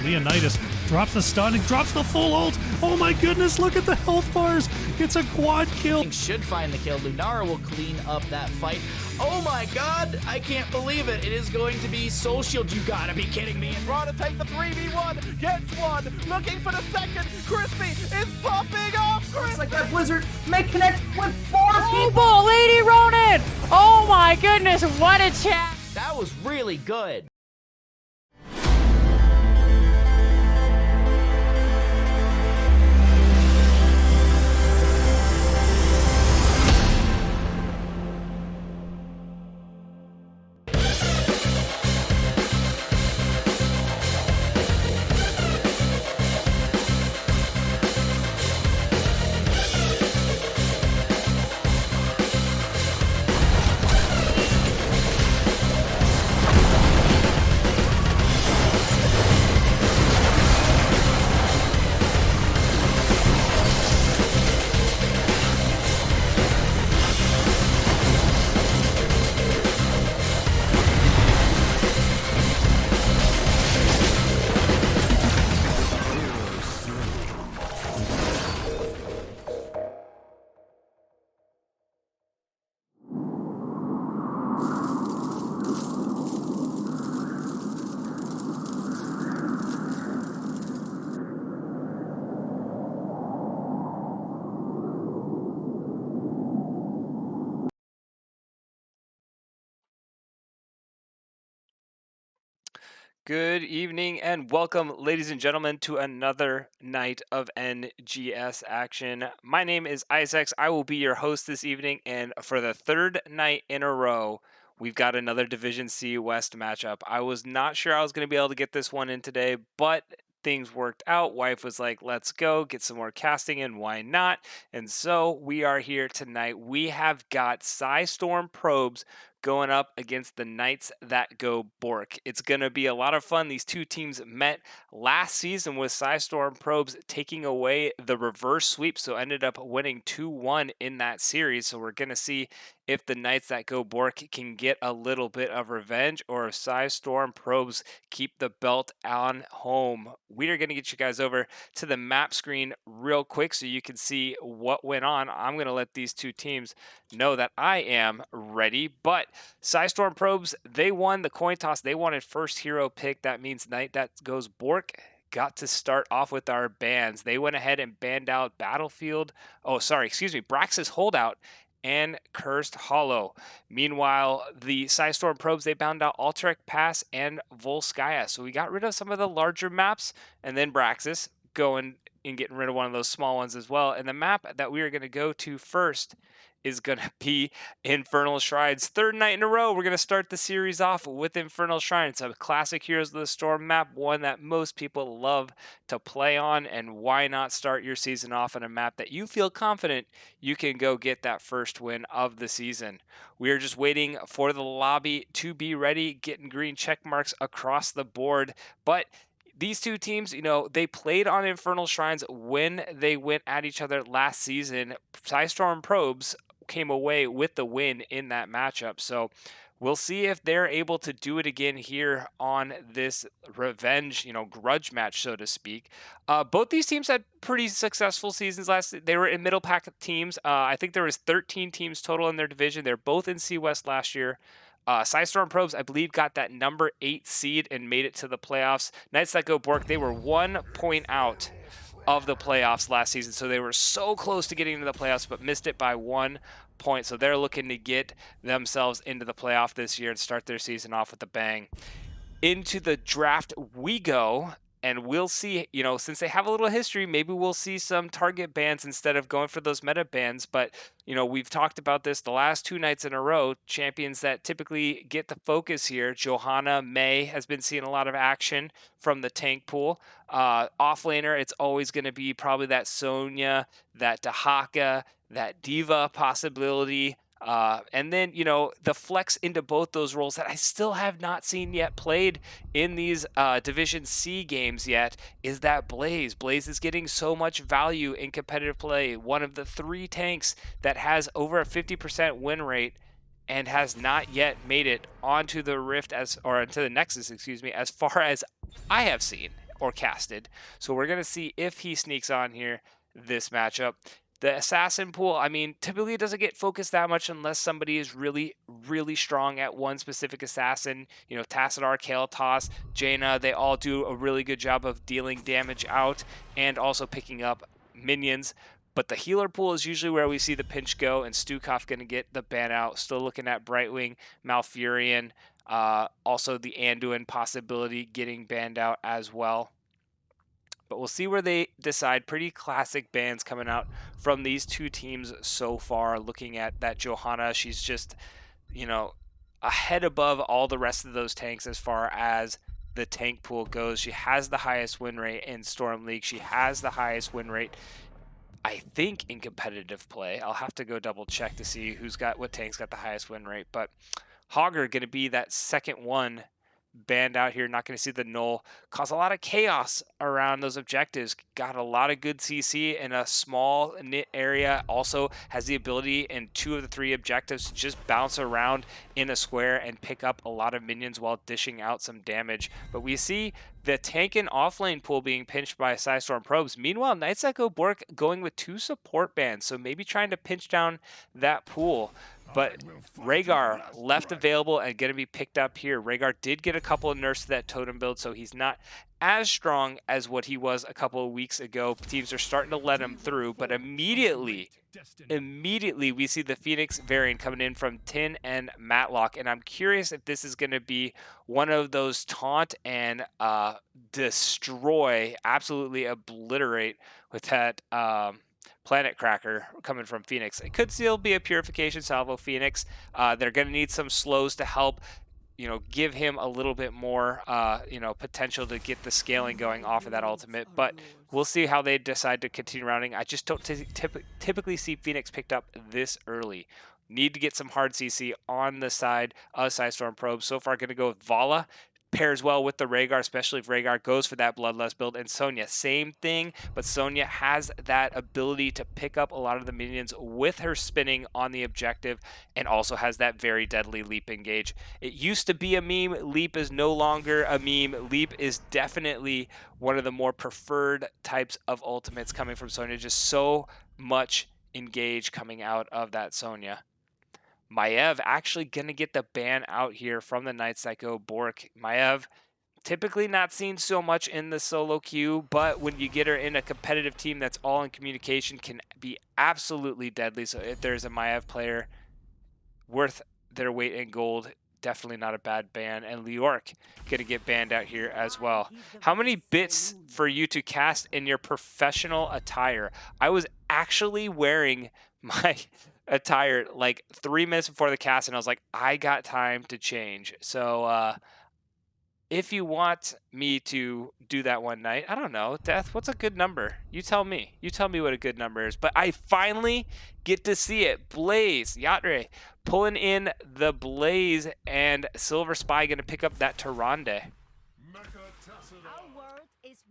Leonidas drops the stun and drops the full ult. Oh my goodness, look at the health bars. It's a quad kill. Should find the kill. Lunara will clean up that fight. Oh my god, I can't believe it. It is going to be Soul Shield. You gotta be kidding me. Raw to take the 3v1, gets one, looking for the second. Crispy is popping off. Looks like that Blizzard may connect with 4 people. Ball, Lady Ronin! Oh my goodness, what a chat! That was really good. Good evening and welcome, ladies and gentlemen, to another night of NGS action. My name is Isaacs. I will be your host this evening, and for the third night in a row, we've got another Division C West matchup. I was not sure I was going to be able to get this one in today, but things worked out. Wife was like, let's go get some more casting in. Why not? And so we are here tonight. We have got Psistorm Probes going up against the Knights That Go Bork. It's going to be a lot of fun. These two teams met last season with Psistorm Probes taking away the reverse sweep, so ended up winning 2-1 in that series. So we're going to see if the Knights That Go Bork can get a little bit of revenge, or if Psistorm Probes keep the belt on home. We are going to get you guys over to the map screen real quick so you can see what went on. I'm going to let these two teams know that I am ready, but Psistorm Probes, they won the coin toss. They wanted first hero pick. That means Knight That Goes Bork got to start off with our bans. They went ahead and banned out Brax's Holdout and Cursed Hollow. Meanwhile, the Psistorm Probes, they bound out Alterac Pass and Volskaya. So we got rid of some of the larger maps, and then Braxis going and getting rid of one of those small ones as well. And the map that we are going to go to first is going to be Infernal Shrines. Third night in a row, we're going to start the series off with Infernal Shrine. It's a classic Heroes of the Storm map, one that most people love to play on, and why not start your season off on a map that you feel confident you can go get that first win of the season. We are just waiting for the lobby to be ready, getting green check marks across the board, but these two teams, you know, they played on Infernal Shrines when they went at each other last season. Psistorm Probes came away with the win in that matchup. So we'll see if they're able to do it again here on this revenge, grudge match, so to speak. Both these teams had pretty successful seasons They were in middle pack teams. I think there was 13 teams total in their division. They're both in C West last year. Psistorm Probes, I believe, got that number 8 seed and made it to the playoffs. Knights That Go Bork, they were 1 point out of the playoffs last season, so they were so close to getting into the playoffs, but missed it by 1 point. So they're looking to get themselves into the playoff this year and start their season off with a bang. Into the draft we go. And we'll see, since they have a little history, maybe we'll see some target bans instead of going for those meta bans. But, we've talked about this the last 2 nights in a row. Champions that typically get the focus here. Johanna May has been seeing a lot of action from the tank pool. Offlaner, it's always going to be probably that Sonya, that Dahaka, that Diva possibility. And then, the flex into both those roles that I still have not seen yet played in these Division C games yet is that Blaze. Blaze is getting so much value in competitive play. One of the 3 tanks that has over a 50% win rate and has not yet made it onto the Rift onto the Nexus, as far as I have seen. or casted. So we're going to see if he sneaks on here this matchup. The assassin pool, I mean, typically doesn't get focused that much unless somebody is really, really strong at one specific assassin. You know, Tassadar, Kael'thas, Jaina, they all do a really good job of dealing damage out and also picking up minions. But the healer pool is usually where we see the pinch go, and Stukov going to get the ban out. Still looking at Brightwing, Malfurion, also the Anduin possibility getting banned out as well. But we'll see where they decide. Pretty classic bans coming out from these two teams so far. Looking at that Johanna, she's just, you know, ahead above all the rest of those tanks as far as the tank pool goes. She has the highest win rate in Storm League. She has the highest win rate, I think, in competitive play. I'll have to go double check to see what tank's got the highest win rate. But Hogger going to be that second one banned out here. Not going to see the null. Cause a lot of chaos around those objectives. Got a lot of good CC in a small knit area. Also has the ability in 2 of the 3 objectives to just bounce around in a square and pick up a lot of minions while dishing out some damage. But we see the tank and offlane pool being pinched by Psistorm probes. Meanwhile, Knights That Go Bork going with 2 support bans, so maybe trying to pinch down that pool. But Rhaegar left available and going to be picked up here. Rhaegar did get a couple of nerfs to that totem build, so he's not as strong as what he was a couple of weeks ago. Teams are starting to let him through, but immediately we see the Phoenix variant coming in from Tin and Matlock, and I'm curious if this is going to be one of those taunt and destroy, absolutely obliterate with that Planet Cracker coming from Phoenix. It could still be a Purification Salvo Phoenix. They're going to need some slows to help, you know, give him a little bit more, you know, potential to get the scaling going off of that ultimate. But we'll see how they decide to continue rounding. I just don't typically see Phoenix picked up this early. Need to get some hard CC on the side of Psistorm probes. So far, going to go with Vala. Pairs well with the Rhaegar, especially if Rhaegar goes for that Bloodlust build. And Sonya, same thing, but Sonya has that ability to pick up a lot of the minions with her spinning on the objective, and also has that very deadly leap engage. It used to be a meme. Leap is no longer a meme. Leap is definitely one of the more preferred types of ultimates coming from Sonya. Just so much engage coming out of that Sonya. Maiev actually going to get the ban out here from the Knights That Go Bork. Maiev, typically not seen so much in the solo queue, but when you get her in a competitive team that's all in communication, can be absolutely deadly. So if there's a Maiev player worth their weight in gold, definitely not a bad ban. And Leoric going to get banned out here as well. How many bits for you to cast in your professional attire? I was actually wearing my attire like 3 minutes before the cast, and I was like, I got time to change. So if you want me to do that one night, I don't know, Death, what's a good number? You tell me what a good number is. But I finally get to see it. Blaze, Yatre pulling in the Blaze, and Silver Spy gonna pick up that Tyrande.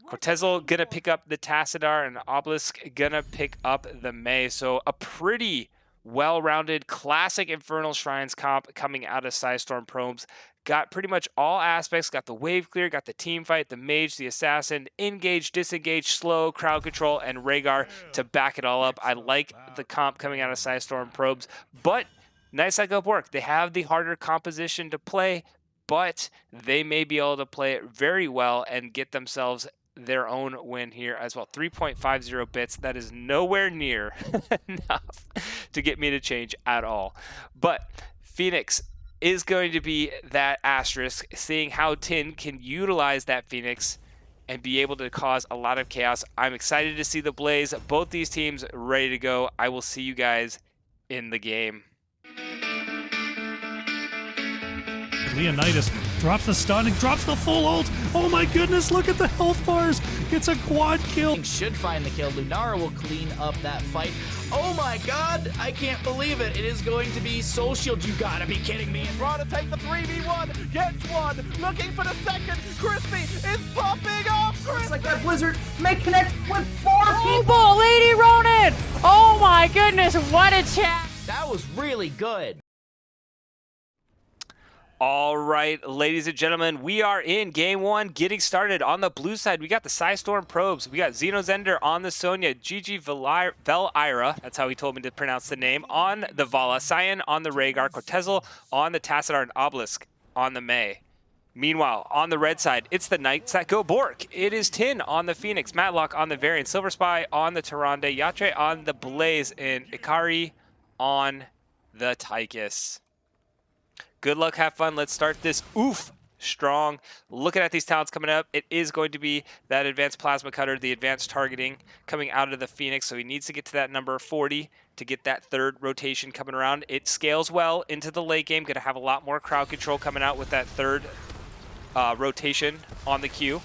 Cortezel gonna pick up the Tassadar, and Obelisk gonna pick up the May. So a pretty well-rounded classic Infernal Shrines comp coming out of Psistorm probes. Got pretty much all aspects. Got the wave clear, got the team fight, the mage, the assassin, engage, disengage, slow, crowd control, and Rhaegar to back it all up. I like the comp coming out of Psistorm probes, but Knights That Go Bork, they have the harder composition to play, but they may be able to play it very well and get themselves their own win here as well. 3.50 bits. That is nowhere near enough to get me to change at all. But Phoenix is going to be that asterisk, seeing how Tin can utilize that Phoenix and be able to cause a lot of chaos. I'm excited to see the Blaze. Both these teams ready to go. I will see you guys in the game. Leonidas drops the stun and drops the full ult. Oh my goodness, look at the health bars. It's a quad kill. Should find the kill. Lunara will clean up that fight. Oh my god, I can't believe it. It is going to be Soul Shield. You gotta be kidding me. Raw to take the 3v1, gets one, looking for the second. Crispy is popping off. Looks like that Blizzard may connect with 4 people. Oh, Lady Ronin! Oh my goodness, what a chat! That was really good. All right, ladies and gentlemen, we are in game one, getting started. On the blue side, we got the Psistorm probes. We got Xenozender on the Sonya, Gigi Velira, that's how he told me to pronounce the name, on the Vala, Cyan on the Rhaegar, Cortezel on the Tassadar, and Obelisk on the Mei. Meanwhile, on the red side, it's the Knights that go Bork. It is Tin on the Phoenix, Matlock on the Varian, Silver Spy on the Tyrande, Yatre on the Blaze, and Ikari on the Tychus. Good luck, have fun. Let's start this strong. Looking at these talents coming up, it is going to be that advanced plasma cutter, the advanced targeting coming out of the Phoenix. So he needs to get to that number 40 to get that third rotation coming around. It scales well into the late game. Going to have a lot more crowd control coming out with that third rotation on the queue.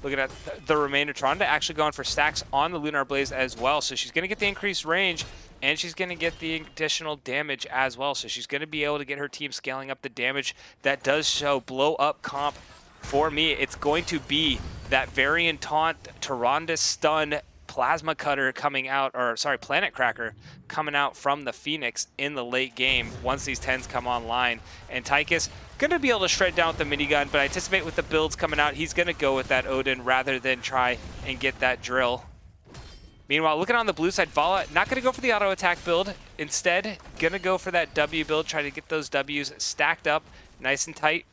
Looking at the remainder, Tyrande actually going for stacks on the Lunar Blaze as well. So she's going to get the increased range, and she's going to get the additional damage as well. So she's going to be able to get her team scaling up the damage. That does show blow up comp for me. It's going to be that Varian Taunt, Tyrande Stun, Plasma Cutter coming out, or sorry, Planet Cracker coming out from the Phoenix in the late game once these 10s come online. And Tychus going to be able to shred down with the minigun, but I anticipate with the builds coming out, he's going to go with that Odin rather than try and get that drill. Meanwhile, looking on the blue side, Vala not going to go for the auto attack build. Instead, going to go for that W build, try to get those Ws stacked up nice and tight.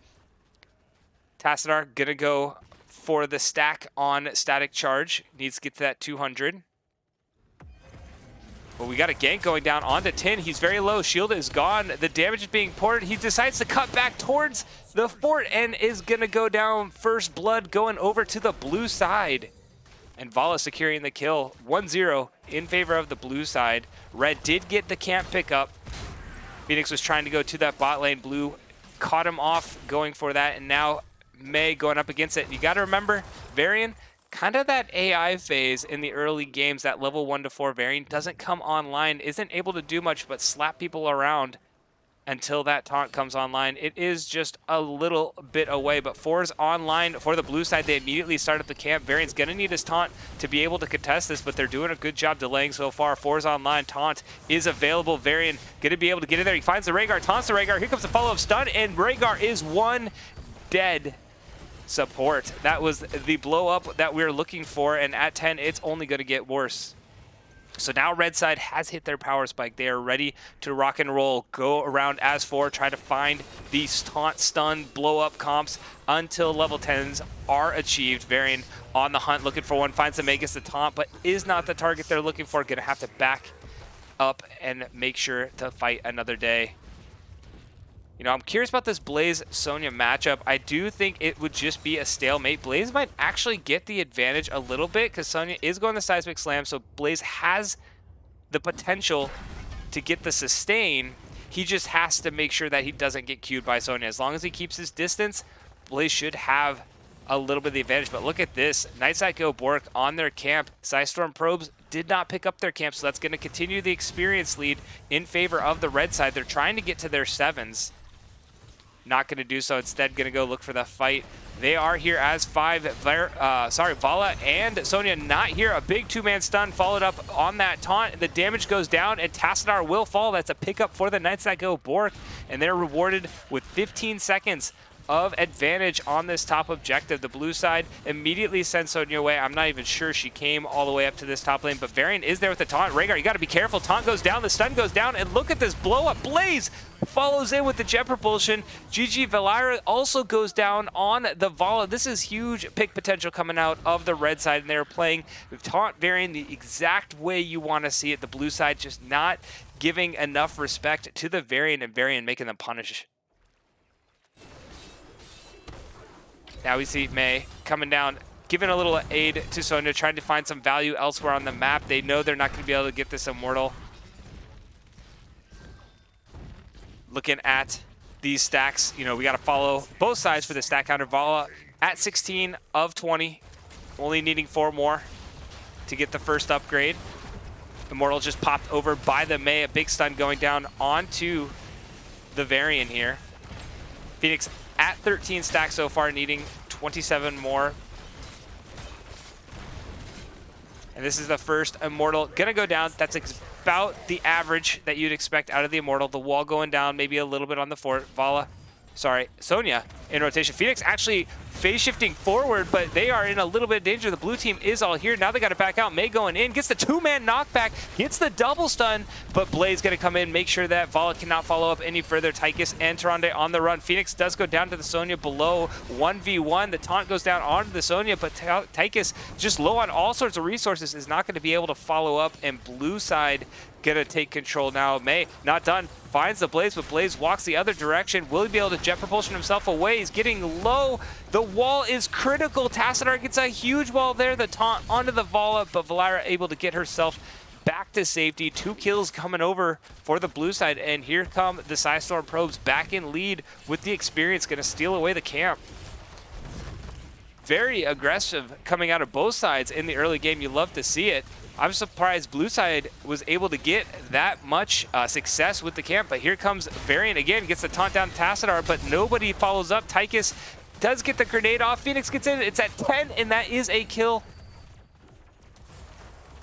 Tassadar going to go for the stack on static charge. Needs to get to that 200. But we got a gank going down onto Tin. He's very low. Shield is gone. The damage is being poured. He decides to cut back towards the fort and is going to go down. First blood going over to the blue side. And Vala securing the kill. 1-0 in favor of the blue side. Red did get the camp pickup. Phoenix was trying to go to that bot lane. Blue caught him off going for that. And now Mei going up against it. You got to remember, Varian, kind of that AI phase in the early games, that level 1 to 4 Varian doesn't come online, isn't able to do much but slap people around until that taunt comes online. It is just a little bit away, but 4's online for the blue side. They immediately start up the camp. Varian's going to need his taunt to be able to contest this, but they're doing a good job delaying so far. 4's online. Taunt is available. Varian going to be able to get in there. He finds the Rhaegar, taunts the Rhaegar. Here comes the follow-up stun, and Rhaegar is one dead. Support. That was the blow up that we were looking for, and at 10 it's only going to get worse. So now red side has hit their power spike. They are ready to rock and roll, go around as 4, try to find these taunt, stun, blow up comps until level 10s are achieved. Varian on the hunt looking for one, finds the Magus the taunt, but is not the target they're looking for. Gonna have to back up and make sure to fight another day. You know, I'm curious about this Blaze-Sonya matchup. I do think it would just be a stalemate. Blaze might actually get the advantage a little bit because Sonya is going to Seismic Slam, so Blaze has the potential to get the sustain. He just has to make sure that he doesn't get queued by Sonya. As long as he keeps his distance, Blaze should have a little bit of the advantage. But look at this. Knights that go Bork on their camp. Psistorm probes did not pick up their camp, so that's going to continue the experience lead in favor of the red side. They're trying to get to their 7s. Not going to do so. Instead, going to go look for the fight. They are here as 5. Vala and Sonya not here. A big 2-man stun followed up on that taunt. The damage goes down, and Tassadar will fall. That's a pickup for the Knights that go Bork, and they're rewarded with 15 seconds of advantage on this top objective. The blue side immediately sends Sonya away. I'm not even sure she came all the way up to this top lane, but Varian is there with the taunt. Rhaegar, you got to be careful. Taunt goes down, the stun goes down, and look at this blow up. Blaze follows in with the jet propulsion. Gigi Velira also goes down on the Vala. This is huge pick potential coming out of the red side, and they're playing taunt Varian the exact way you want to see it. The blue side just not giving enough respect to the Varian, and Varian making them punish. Now we see Mei coming down, giving a little aid to Sonya, trying to find some value elsewhere on the map. They know they're not going to be able to get this Immortal. Looking at these stacks, you know, we got to follow both sides for the stack counter. Vala at 16 of 20, only needing 4 more to get the first upgrade. Immortal just popped over by the Mei, a big stun going down onto the Varian here. Phoenix at 13 stacks so far, needing 27 more. And this is the first Immortal gonna go down. That's about the average that you'd expect out of the Immortal. The wall going down, maybe a little bit on the fort. Sonya in rotation. Phoenix actually phase shifting forward, but they are in a little bit of danger. The blue team is all here. Now they got to back out. May going in, gets the 2-man knockback, gets the double stun, but Blaze going to come in, make sure that Vala cannot follow up any further. Tychus and Tyrande on the run. Phoenix does go down to the Sonya below 1v1. The taunt goes down onto the Sonya, but Tychus, just low on all sorts of resources, is not going to be able to follow up, and blue side gonna take control now. May, not done, finds the Blaze, but Blaze walks the other direction. Will he be able to jet propulsion himself away? He's getting low. The wall is critical. Tassadar gets a huge wall there. The taunt onto the Vala, but Valyra able to get herself back to safety. 2 kills coming over for the blue side, and here come the Psistorm probes back in lead with the experience, gonna steal away the camp. Very aggressive coming out of both sides in the early game. You love to see it. I'm surprised blue side was able to get that much success with the camp, but here comes Varian again, gets the taunt down to Tassadar, but nobody follows up. Tychus does get the grenade off. Phoenix gets in, it's at 10, and that is a kill.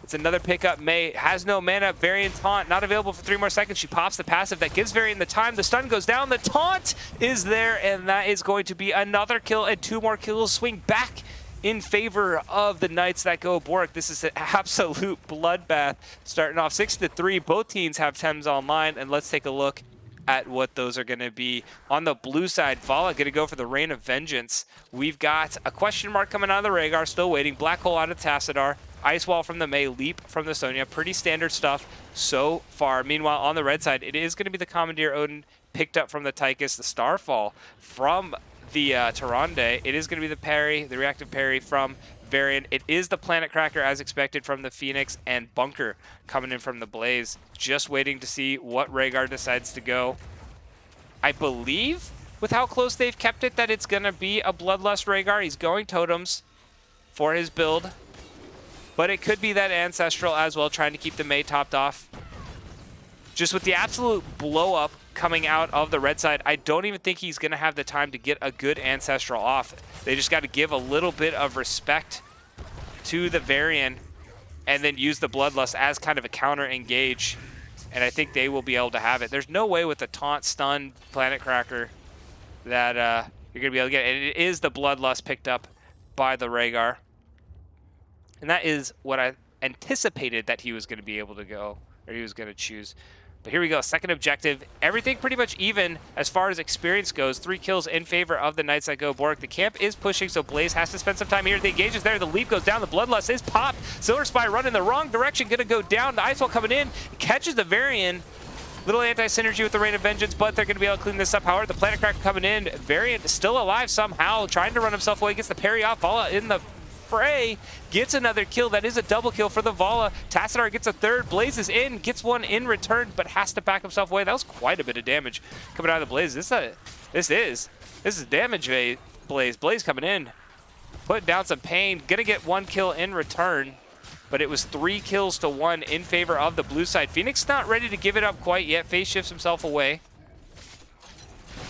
It's another pickup. May has no mana. Varian taunt not available for 3 more seconds. She pops the passive that gives Varian the time. The stun goes down. The taunt is there, and that is going to be another kill, and 2 more kills swing back in favor of the Knights that go Bork. This is an absolute bloodbath. Starting off 6-3. Both teams have Thames online, and let's take a look at what those are going to be. On the blue side, Vala going to go for the Rain of Vengeance. We've got a question mark coming out of the Rhaegar, still waiting. Black Hole out of Tassadar. Ice Wall from the May, Leap from the Sonya. Pretty standard stuff so far. Meanwhile, on the red side, it is going to be the Commandeer Odin picked up from the Tychus, the Starfall from the Tyrande. It is going to be the parry, the reactive parry from Varian. It is the Planet Cracker as expected from the Phoenix, and Bunker coming in from the Blaze. Just waiting to see what Rhaegar decides to go. I believe, with how close they've kept it, that it's going to be a Bloodlust Rhaegar. He's going totems for his build, but it could be that Ancestral as well, trying to keep the May topped off. Just with the absolute blow up coming out of the red side, I don't even think he's going to have the time to get a good Ancestral off. They just got to give a little bit of respect to the Varian and then use the Bloodlust as kind of a counter engage, and I think they will be able to have it. There's no way with the taunt stun Planet Cracker that you're going to be able to get it. And it is the Bloodlust picked up by the Rhaegar, and that is what I anticipated that he was going to be able to go, or he was going to choose. But here we go, second objective. Everything pretty much even as far as experience goes. 3 kills in favor of the Knights that go Bork. The camp is pushing, so Blaze has to spend some time here. The engage is there, the leap goes down, the Bloodlust is popped. Silver Spy running the wrong direction, gonna go down. The Ice Wall coming in, catches the Varian. Little anti-synergy with the Rain of Vengeance, but they're gonna be able to clean this up. However, the Planet Cracker coming in. Varian still alive somehow, trying to run himself away, gets the parry off. Vala in the fray, gets another kill. That is a double kill for the Vala. Tassadar gets a third. Blaze is in, gets one in return, but has to back himself away. That was quite a bit of damage coming out of the Blaze. This is damage Blaze. Blaze coming in, putting down some pain. Gonna get 1 kill in return, but it was 3 kills to 1 in favor of the blue side. Phoenix not ready to give it up quite yet. Phase shifts himself away,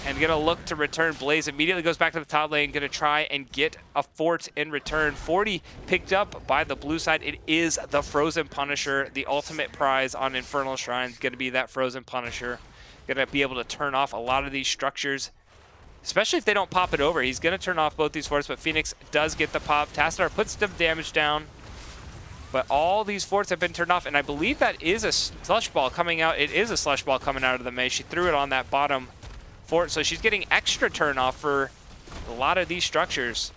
and gonna look to return. Blaze immediately goes back to the top lane, gonna try and get a fort in return. 40 picked up by the blue side. It is the Frozen Punisher, the ultimate prize on Infernal Shrine. Gonna be that Frozen Punisher. Gonna be able to turn off a lot of these structures, especially if they don't pop it over. He's gonna turn off both these forts, but Phoenix does get the pop. Tassadar puts some damage down, but all these forts have been turned off, and I believe that is a slush ball coming out. It is a slush ball coming out of the May. She threw it on that bottom fort, so she's getting extra turn off for a lot of these structures.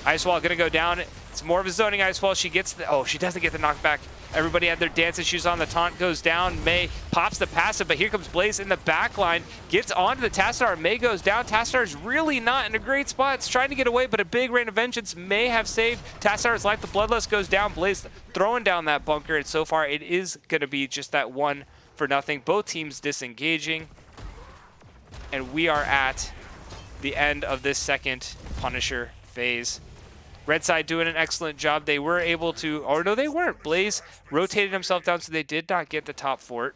Ice Wall gonna go down. It's more of a zoning Ice Wall. She gets the, oh, she doesn't get the knockback. Everybody had their dance issues on. The taunt goes down. May pops the passive, but here comes Blaze in the back line. Gets onto the Tassadar. May goes down. Tassadar's really not in a great spot. It's trying to get away, but a big Rain of Vengeance may have saved Tassadar's life. The Bloodlust goes down. Blaze throwing down that bunker, and so far it is gonna be just that 1 for nothing. Both teams disengaging, and we are at the end of this second Punisher phase. Red side doing an excellent job. They were able to, or no, they weren't. Blaze rotated himself down, so they did not get the top fort.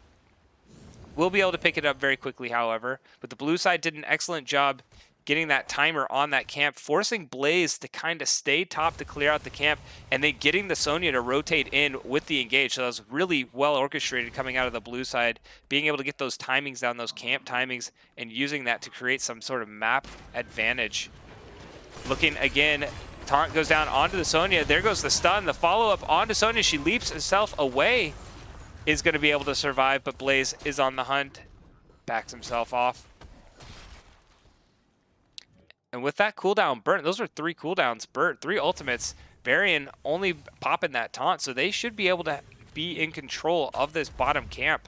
We'll be able to pick it up very quickly, however. But the blue side did an excellent job getting that timer on that camp, forcing Blaze to kind of stay top to clear out the camp, and then getting the Sonya to rotate in with the engage. So that was really well orchestrated coming out of the blue side, being able to get those timings down, those camp timings, and using that to create some sort of map advantage. Looking again, taunt goes down onto the Sonya. There goes the stun. The follow-up onto Sonya. She leaps herself away, is going to be able to survive, but Blaze is on the hunt, backs himself off. And with that cooldown burnt, those were 3 cooldowns burnt, 3 ultimates. Varian only popping that taunt, so they should be able to be in control of this bottom camp.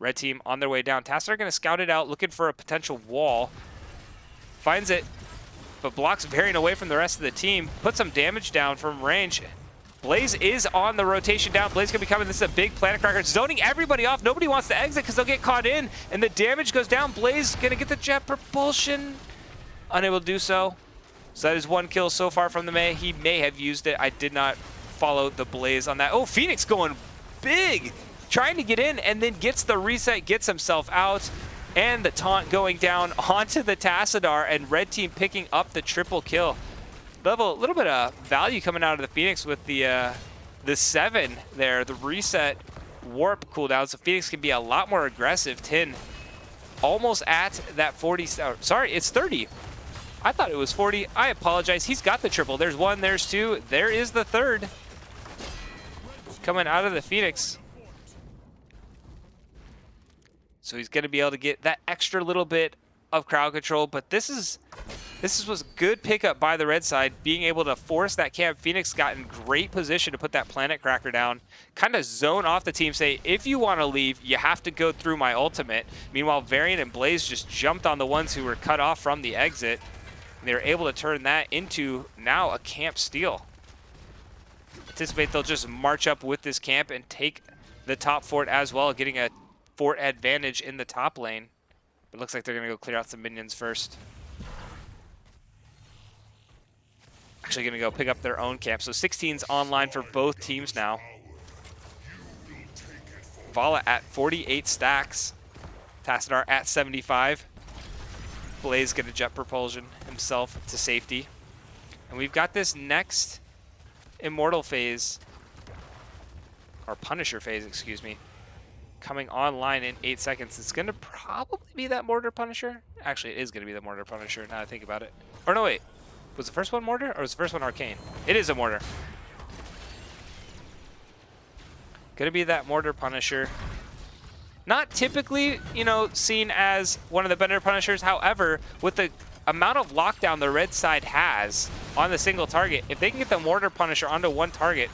Red team on their way down. Tassadar going to scout it out, looking for a potential wall. Finds it, but blocks Varian away from the rest of the team. Put some damage down from range. Blaze is on the rotation down. Blaze going to be coming. This is a big Planet Cracker. Zoning everybody off. Nobody wants to exit because they'll get caught in, and the damage goes down. Blaze going to get the jet propulsion. Unable to do so. So that is 1 kill so far from the Mei. He may have used it. I did not follow the Blaze on that. Oh, Phoenix going big. Trying to get in and then gets the reset, gets himself out. And the taunt going down onto the Tassadar, and red team picking up the triple kill. A little bit of value coming out of the Phoenix with the 7 there. The reset warp cooldown. So Phoenix can be a lot more aggressive. 10 almost at that 40. Sorry, it's 30. I thought it was 40. I apologize. He's got the triple. There's 1, there's 2. There is the 3rd. Coming out of the Phoenix. So he's going to be able to get that extra little bit of crowd control. But this was good pickup by the red side, being able to force that camp. Phoenix got in great position to put that Planet Cracker down. Kind of zone off the team, say, if you want to leave, you have to go through my ultimate. Meanwhile, Varian and Blaze just jumped on the ones who were cut off from the exit. They were able to turn that into now a camp steal. Anticipate they'll just march up with this camp and take the top fort as well, getting a fort advantage in the top lane. But it looks like they're going to go clear out some minions first. Actually going to go pick up their own camp. So 16's online for both teams now. Vala at 48 stacks. Tassadar at 75. Blaze going to jet propulsion himself to safety. And we've got this next Immortal phase, or Punisher phase, excuse me, coming online in 8 seconds. It's going to probably be that Mortar Punisher. Actually, it is going to be the Mortar Punisher now I think about it. Or no, wait. Was the first one Mortar, or was the first one Arcane? It is a Mortar. Going to be that Mortar Punisher. Not typically, you know, seen as one of the better Punishers. However, with the amount of lockdown the red side has on the single target, if they can get the Mortar Punisher onto one target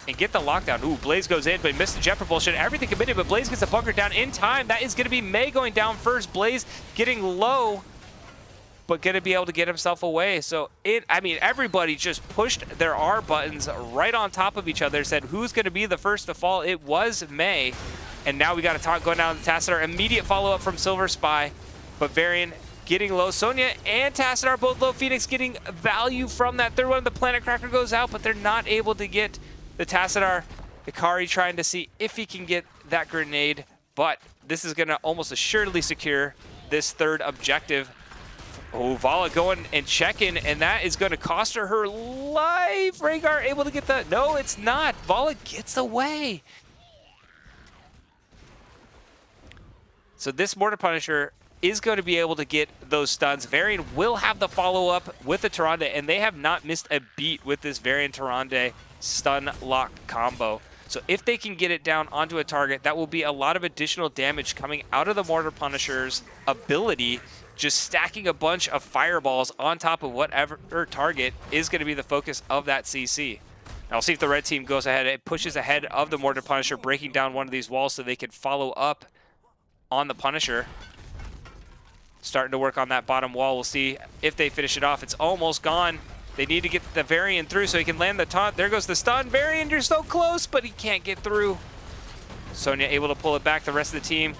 and get the lockdown. Ooh, Blaze goes in, but he missed the jet propulsion. Everything committed, but Blaze gets the bunker down in time. That is going to be Mei going down first. Blaze getting low, but going to be able to get himself away. So, I mean, everybody just pushed their R buttons right on top of each other, said who's going to be the first to fall. It was Mei. And now we got a taunt going down to Tassadar. Immediate follow-up from Silver Spy, but Varian getting low. Sonya and Tassadar both low. Phoenix getting value from that third one. The Planet Cracker goes out, but they're not able to get the Tassadar. Ikari trying to see if he can get that grenade, but this is going to almost assuredly secure this 3rd objective. Oh, Vala going and checking, and that is going to cost her life. Rhaegar able to get the... No, it's not. Vala gets away. So this Mortar Punisher is going to be able to get those stuns. Varian will have the follow-up with the Tyrande, and they have not missed a beat with this Varian Tyrande stun lock combo. So if they can get it down onto a target, that will be a lot of additional damage coming out of the Mortar Punisher's ability. Just stacking a bunch of fireballs on top of whatever target is going to be the focus of that CC. Now we'll see if the red team goes ahead. It pushes ahead of the Mortar Punisher, breaking down one of these walls so they can follow up on the Punisher. Starting to work on that bottom wall. We'll see if they finish it off. It's almost gone. They need to get the Varian through so he can land the taunt. There goes the stun. Varian, you're so close, but he can't get through. Sonya able to pull it back. The rest of the team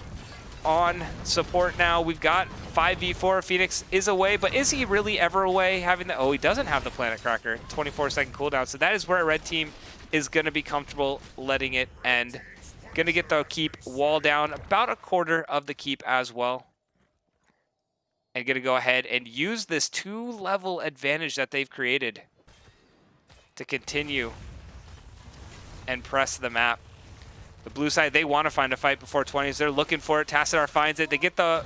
on support now. We've got 5v4. Phoenix is away, but is he really ever away? Having the... Oh, he doesn't have the Planet Cracker. 24-second cooldown. So that is where a red team is going to be comfortable letting it end. Going to get the keep wall down. About a quarter of the keep as well. and going to go ahead and use this 2-level advantage that they've created to continue and press the map. The blue side, they want to find a fight before 20s. They're looking for it. Tassadar finds it. They get the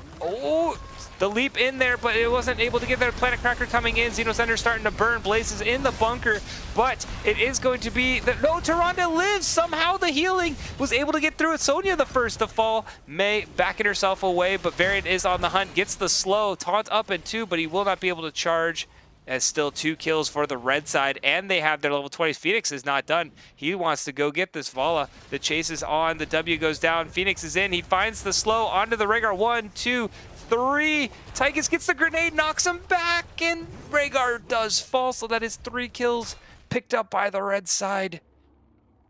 leap in there, but it wasn't able to get there. Planet Cracker coming in. Xenocenter starting to burn. Blaze is in the bunker, but it is going to be no, Tyrande lives. Somehow the healing was able to get through it. Sonya the first to fall. May backing herself away, but Varian is on the hunt. Gets the slow. Taunt up in 2, but he will not be able to charge. As still 2 kills for the red side, and they have their level 20s. Phoenix is not done. He wants to go get this Vala. The chase is on. The W goes down. Phoenix is in. He finds the slow onto the Rhaegar. 1, 2, 3. Tychus gets the grenade, knocks him back, and Rhaegar does fall. So that is 3 kills picked up by the red side.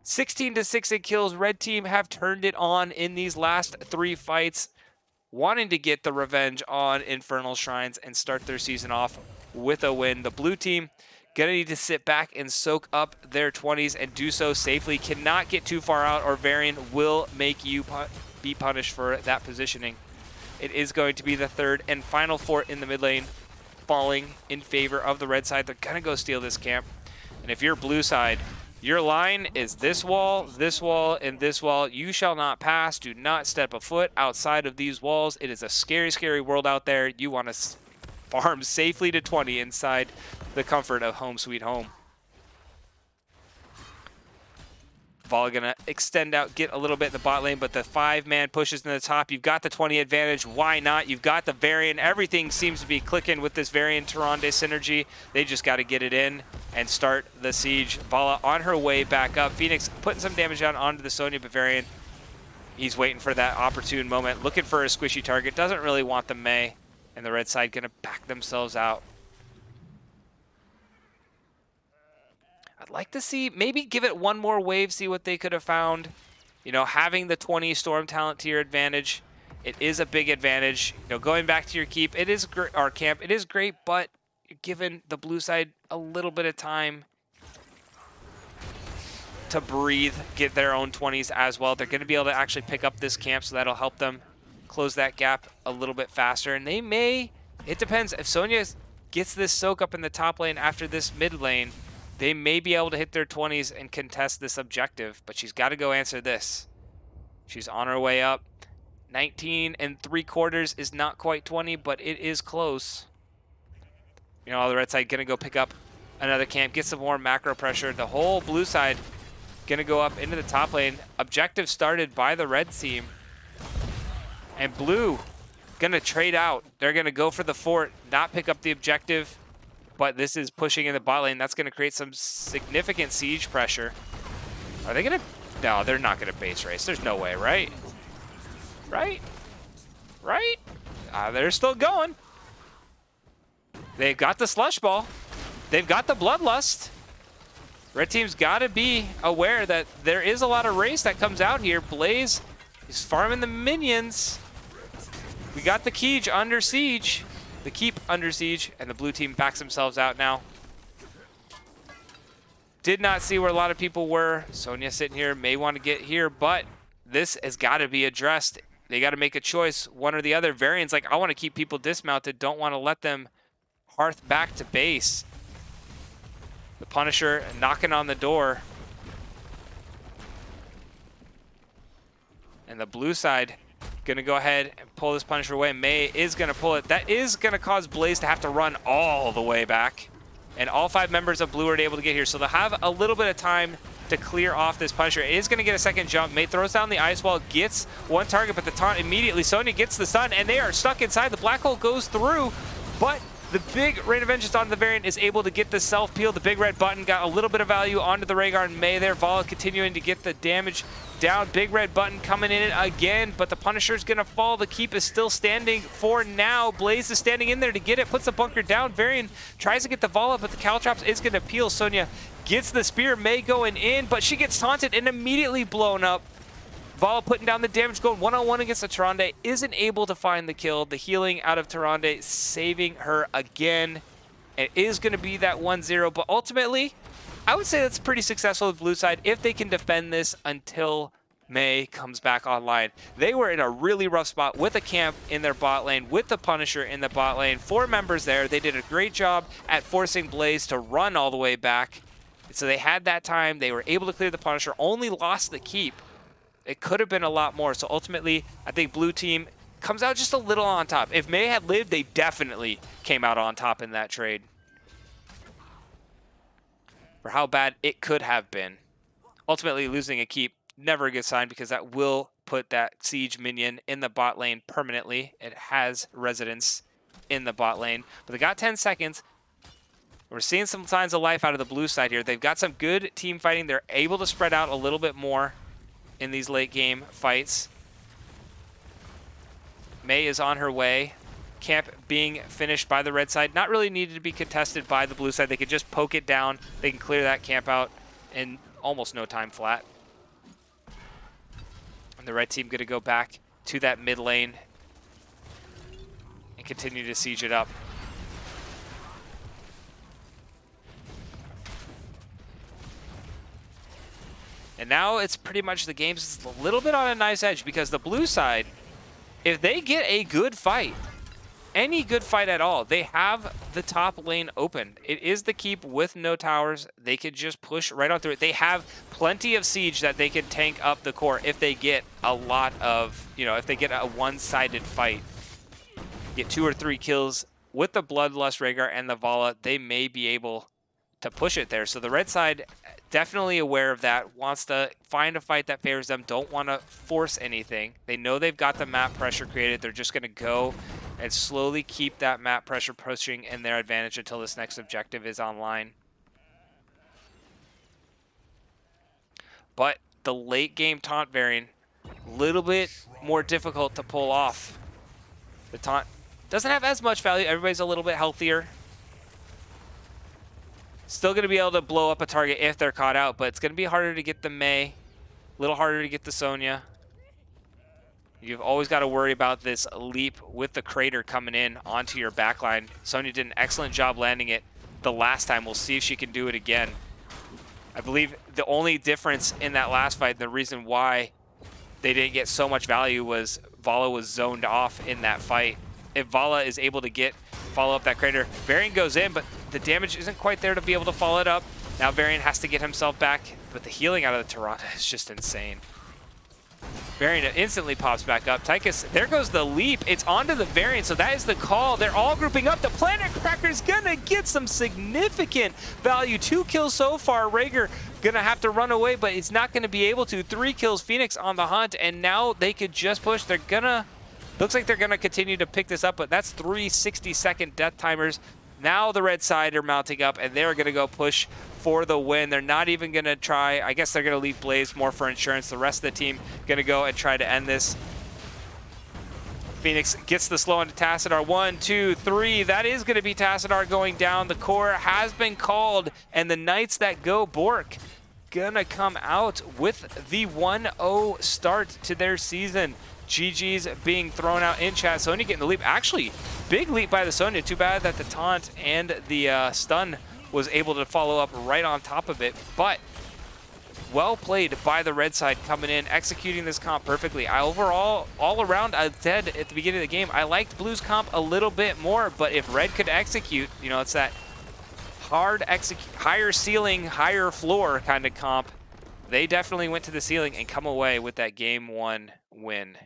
16-6 in kills. Red team have turned it on in these last 3 fights, wanting to get the revenge on Infernal Shrines and start their season off with a win. The blue team gonna need to sit back and soak up their 20s and do so safely. Cannot get too far out or Varian will make you be punished for that positioning. It is going to be the 3rd and final fort in the mid lane falling in favor of the red side. They're gonna go steal this camp. And if you're blue side, your line is this wall, and this wall. You shall not pass. Do not step a foot outside of these walls. It is a scary, scary world out there. You want to farm safely to 20 inside the comfort of home sweet home. Vala gonna extend out, get a little bit in the bot lane, but the 5-man pushes in the top. You've got the 20 advantage. Why not? You've got the Varian. Everything seems to be clicking with this Varian Tyrande synergy. They just got to get it in and start the siege. Vala on her way back up. Phoenix putting some damage down onto the Sonya, but Varian, he's waiting for that opportune moment, looking for a squishy target. Doesn't really want the Mei. And the red side gonna back themselves out. I'd like to see, maybe give it one more wave, see what they could have found. You know, having the 20 Storm talent to your advantage, it is a big advantage. You know, going back to your keep, it is our camp, it is great, but you're giving the blue side a little bit of time to breathe, get their own 20s as well. They're gonna be able to actually pick up this camp, so that'll help them close that gap a little bit faster. And they may, it depends, if Sonya gets this soak up in the top lane after this mid lane, they may be able to hit their 20s and contest this objective, but she's got to go answer this. She's on her way up. 19 3/4 is not quite 20, but it is close. You know, the red side gonna go pick up another camp, get some more macro pressure. The whole blue side gonna go up into the top lane. Objective started by the red team. And blue gonna trade out. They're gonna go for the fort, not pick up the objective, but this is pushing in the bot lane. That's gonna create some significant siege pressure. Are they gonna? No, they're not gonna base race. There's no way, right? Right? Right? They're still going. They've got the slush ball. They've got the bloodlust. Red team's gotta be aware that there is a lot of race that comes out here. Blaze is farming the minions. We got the Keej under siege, the keep under siege, and the blue team backs themselves out now. Did not see where a lot of people were. Sonya sitting here, may want to get here, but this has got to be addressed. They got to make a choice, one or the other. Varian's like, I want to keep people dismounted, don't want to let them hearth back to base. The Punisher knocking on the door. And the blue side gonna go ahead and pull this Punisher away. Mei is gonna pull it. That is gonna cause Blaze to have to run all the way back. And all 5 members of blue are able to get here. So they'll have a little bit of time to clear off this Punisher. It is gonna get a second jump. Mei throws down the ice wall, gets one target, but the taunt immediately. Sonya gets the stun, and they are stuck inside. The black hole goes through, but the big Rain of Vengeance on the Variant is able to get the self-peel. The big red button got a little bit of value onto the Rhaegar and Mei there. Vala continuing to get the damage down. Big red button coming in again, but the Punisher's gonna fall. The keep is still standing for now. Blaze is standing in there to get it, puts the bunker down. Varian tries to get the Vala, but the Caltrops is gonna peel. Sonya gets the spear, Mei going in, but she gets taunted and immediately blown up. Vala putting down the damage, going one-on-one against the Tyrande, isn't able to find the kill. The healing out of Tyrande saving her again. It is going to be that 1-0, but ultimately, I would say that's pretty successful with blue side if they can defend this until Mei comes back online. They were in a really rough spot with a camp in their bot lane, with the Punisher in the bot lane. 4 members there. They did a great job at forcing Blaze to run all the way back. So they had that time. They were able to clear the Punisher, only lost the keep. It could have been a lot more. So ultimately, I think blue team comes out just a little on top. If Mei had lived, they definitely came out on top in that trade. For how bad it could have been. Ultimately, losing a keep, never a good sign, because that will put that siege minion in the bot lane permanently. It has residence in the bot lane. But they got 10 seconds. We're seeing some signs of life out of the blue side here. They've got some good team fighting. They're able to spread out a little bit more in these late game fights. Mei is on her way. Camp being finished by the red side. Not really needed to be contested by the blue side. They could just poke it down. They can clear that camp out in almost no time flat. And the red team going to go back to that mid lane and continue to siege it up. And now it's pretty much the game's a little bit on a nice edge, because the blue side, if they get a good fight, any good fight at all, they have the top lane open. It is the keep with no towers. They could just push right on through it. They have plenty of siege that they can tank up the core if they get a lot of, if they get a one-sided fight. Get 2 or 3 kills with the Bloodlust Rhaegar and the Vala, they may be able to push it there. So the red side, definitely aware of that, wants to find a fight that favors them, don't want to force anything. They know they've got the map pressure created. They're just going to go and slowly keep that map pressure pushing in their advantage until this next objective is online. But the late game taunt variant, a little bit more difficult to pull off. The taunt doesn't have as much value. Everybody's a little bit healthier. Still going to be able to blow up a target if they're caught out, but it's going to be harder to get the Mei, a little harder to get the Sonya. You've always got to worry about this leap with the crater coming in onto your backline. Sonya did an excellent job landing it the last time. We'll see if she can do it again. I believe the only difference in that last fight, the reason why they didn't get so much value, was Vala was zoned off in that fight. If Vala is able to follow up that crater, Varian goes in, but the damage isn't quite there to be able to follow it up. Now Varian has to get himself back, but the healing out of the Tyrant is just insane. Varian instantly pops back up. Tychus, there goes the leap. It's onto the Varian, so that is the call. They're all grouping up. The Planet Cracker's gonna get some significant value. 2 kills so far. Rhaegar gonna have to run away, but he's not gonna be able to. 3 kills. Phoenix on the hunt, and now they could just push. They're gonna... Looks like they're gonna continue to pick this up, but that's 3 60-second death timers. Now the red side are mounting up, and they're gonna go push for the win. They're not even gonna try. I guess they're gonna leave Blaze more for insurance. The rest of the team gonna go and try to end this. Phoenix gets the slow into Tassadar. 1, 2, 3. That is gonna be Tassadar going down. The core has been called, and the Knights that go Bork gonna come out with the 1-0 start to their season. GG's being thrown out in chat. Sonya getting the leap. Actually, big leap by the Sonya. Too bad that the taunt and the stun was able to follow up right on top of it. But well played by the red side coming in, executing this comp perfectly. Overall, all around, I said at the beginning of the game, I liked Blue's comp a little bit more, but if red could execute, it's that hard higher ceiling, higher floor kind of comp. They definitely went to the ceiling and come away with that game 1 win.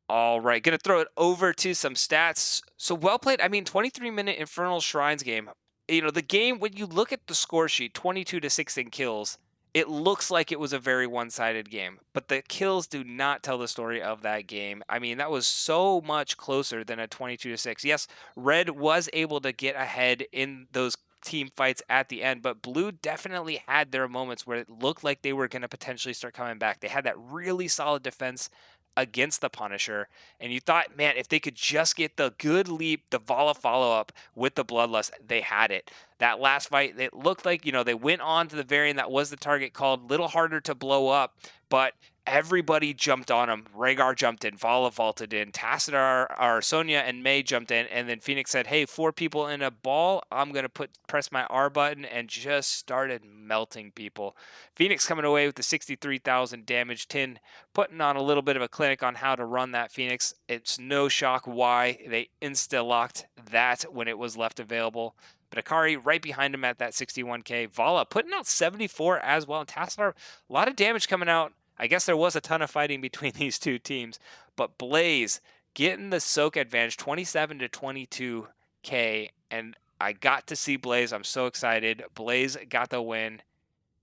All right, gonna throw it over to some stats. So well played. 23-minute Infernal Shrines game. The game, when you look at the score sheet, 22-6 in kills, it looks like it was a very one-sided game. But the kills do not tell the story of that game. That was so much closer than a 22-6. Yes, Red was able to get ahead in those team fights at the end, but Blue definitely had their moments where it looked like they were going to potentially start coming back. They had that really solid defense against the Punisher, and you thought, man, if they could just get the good leap, the Vala follow-up with the Bloodlust, they had it. That last fight, it looked like, they went on to the Varian that was the target called, little harder to blow up, but everybody jumped on him. Rhaegar jumped in, Vala vaulted in, Tassadar, Sonya, and May jumped in, and then Phoenix said, hey, 4 people in a ball, I'm going to press my R button, and just started melting people. Phoenix coming away with the 63,000 damage. Tin putting on a little bit of a clinic on how to run that Phoenix. It's no shock why they insta-locked that when it was left available. But Akari right behind him at that 61k. Vala putting out 74 as well. And Tassadar, a lot of damage coming out. I guess there was a ton of fighting between these two teams. But Blaze getting the soak advantage, 27 to 22k. And I got to see Blaze. I'm so excited. Blaze got the win.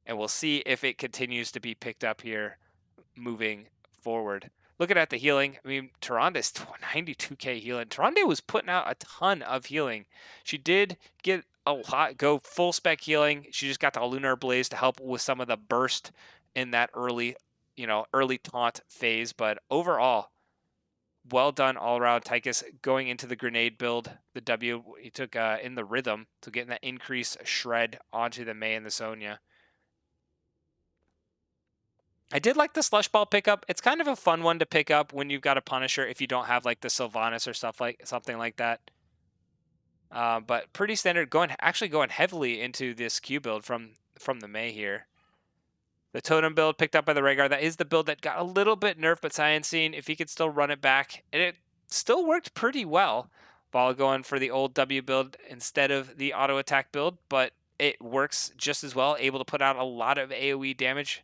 And we'll see if it continues to be picked up here moving forward. Looking at the healing, I mean, Tyranda's 92k healing. Tyrande was putting out a ton of healing. She did get a lot, go full spec healing. She just got the Lunar Blaze to help with some of the burst in that early taunt phase. But overall, well done all around. Tychus going into the grenade build. The W he took in the rhythm, so getting that increased shred onto the May and the Sonya. I did like the Slush Ball pickup. It's kind of a fun one to pick up when you've got a Punisher if you don't have like the Sylvanas or something like that. But pretty standard. Actually going heavily into this Q build from the May here. The Totem build picked up by the Rhaegar. That is the build that got a little bit nerfed, but Cyansine, if he could still run it back, and it still worked pretty well. Ball going for the old W build instead of the auto attack build, but it works just as well. Able to put out a lot of AoE damage.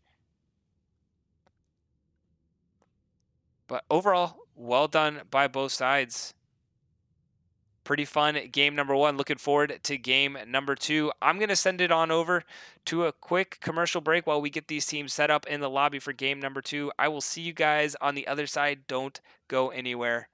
But overall, well done by both sides. Pretty fun game number 1. Looking forward to game number 2. I'm going to send it on over to a quick commercial break while we get these teams set up in the lobby for game number 2. I will see you guys on the other side. Don't go anywhere.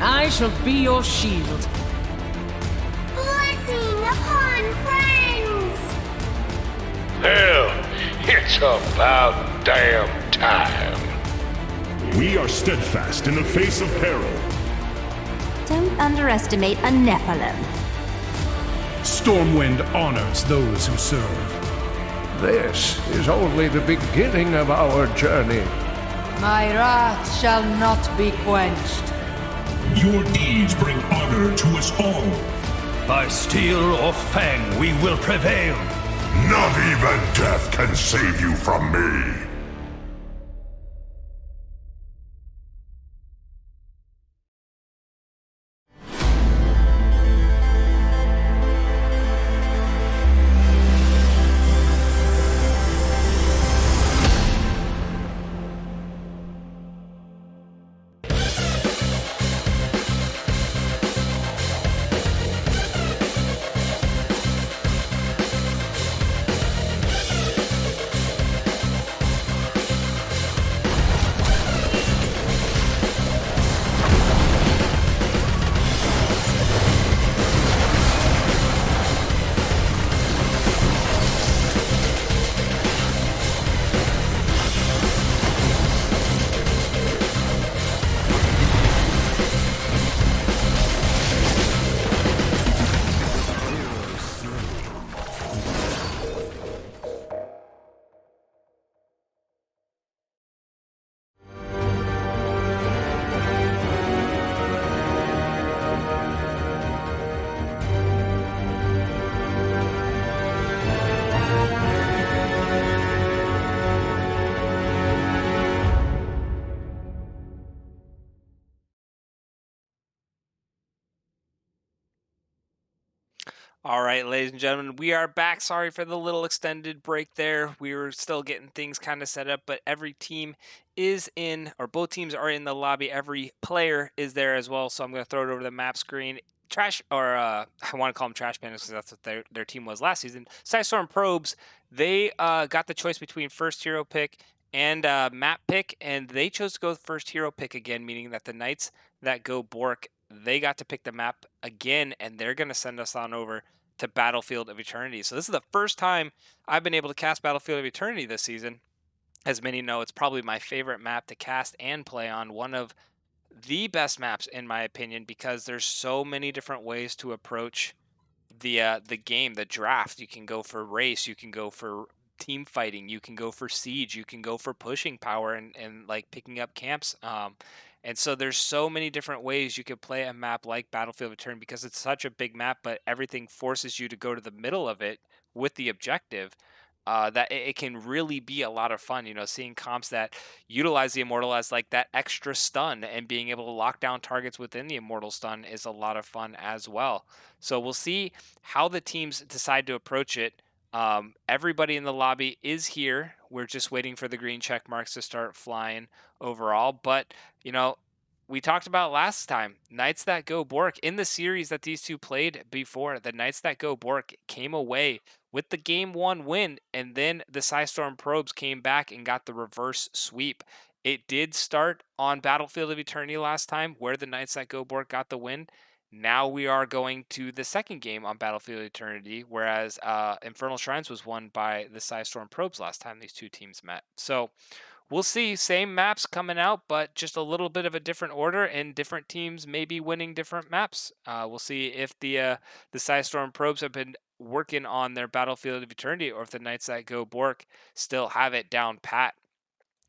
I shall be your shield. Blessing upon friends! Hell, it's about damn time. We are steadfast in the face of peril. Don't underestimate a Nephilim. Stormwind honors those who serve. This is only the beginning of our journey. My wrath shall not be quenched. Your deeds bring honor to us all. By steel or fang, we will prevail. Not even death can save you from me. All right, ladies and gentlemen, we are back. Sorry for the little extended break there. We were still getting things kind of set up, but every team is in, or both teams are in the lobby. Every player is there as well, so I'm going to throw it over the map screen. Trash, or I want to call them Trash Pandas because that's what their team was last season. Psistorm Probes, they got the choice between first hero pick and map pick, and they chose to go with first hero pick again, meaning that the Knights that go Bork, they got to pick the map again, and they're going to send us on over to Battlefield of Eternity. So this is the first time I've been able to cast Battlefield of Eternity this season. As many know, it's probably my favorite map to cast and play on, one of the best maps in my opinion, because there's so many different ways to approach the game, the draft. You can go for race, you can go for team fighting, you can go for siege, you can go for pushing power and like picking up camps. And so there's so many different ways you could play a map like Battlefield Return because it's such a big map, but everything forces you to go to the middle of it with the objective. That it can really be a lot of fun, seeing comps that utilize the Immortal as like that extra stun and being able to lock down targets within the Immortal stun is a lot of fun as well. So we'll see how the teams decide to approach it. Everybody in the lobby is here. We're just waiting for the green check marks to start flying overall. But, we talked about last time, Knights That Go Bork, in the series that these two played before, the Knights That Go Bork came away with the game 1 win, and then the Psistorm Probes came back and got the reverse sweep. It did start on Battlefield of Eternity last time, where the Knights That Go Bork got the win. Now we are going to the second game on Battlefield of Eternity, whereas Infernal Shrines was won by the Psistorm Probes last time these two teams met. So we'll see. Same maps coming out, but just a little bit of a different order, and different teams may be winning different maps. We'll see if the Psistorm Probes have been working on their Battlefield of Eternity, or if the Knights That Go Bork still have it down pat.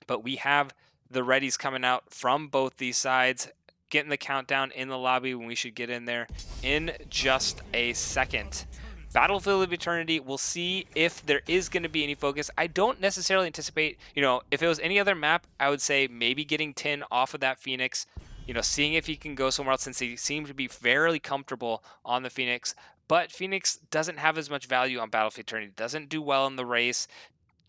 But we have the readies coming out from both these sides, getting the countdown in the lobby when we should get in there in just a second. Battlefield of Eternity, we'll see if there is going to be any focus. I don't necessarily anticipate, if it was any other map, I would say maybe getting Tin off of that Phoenix, seeing if he can go somewhere else, since he seems to be fairly comfortable on the Phoenix. But Phoenix doesn't have as much value on Battlefield Eternity, doesn't do well in the race,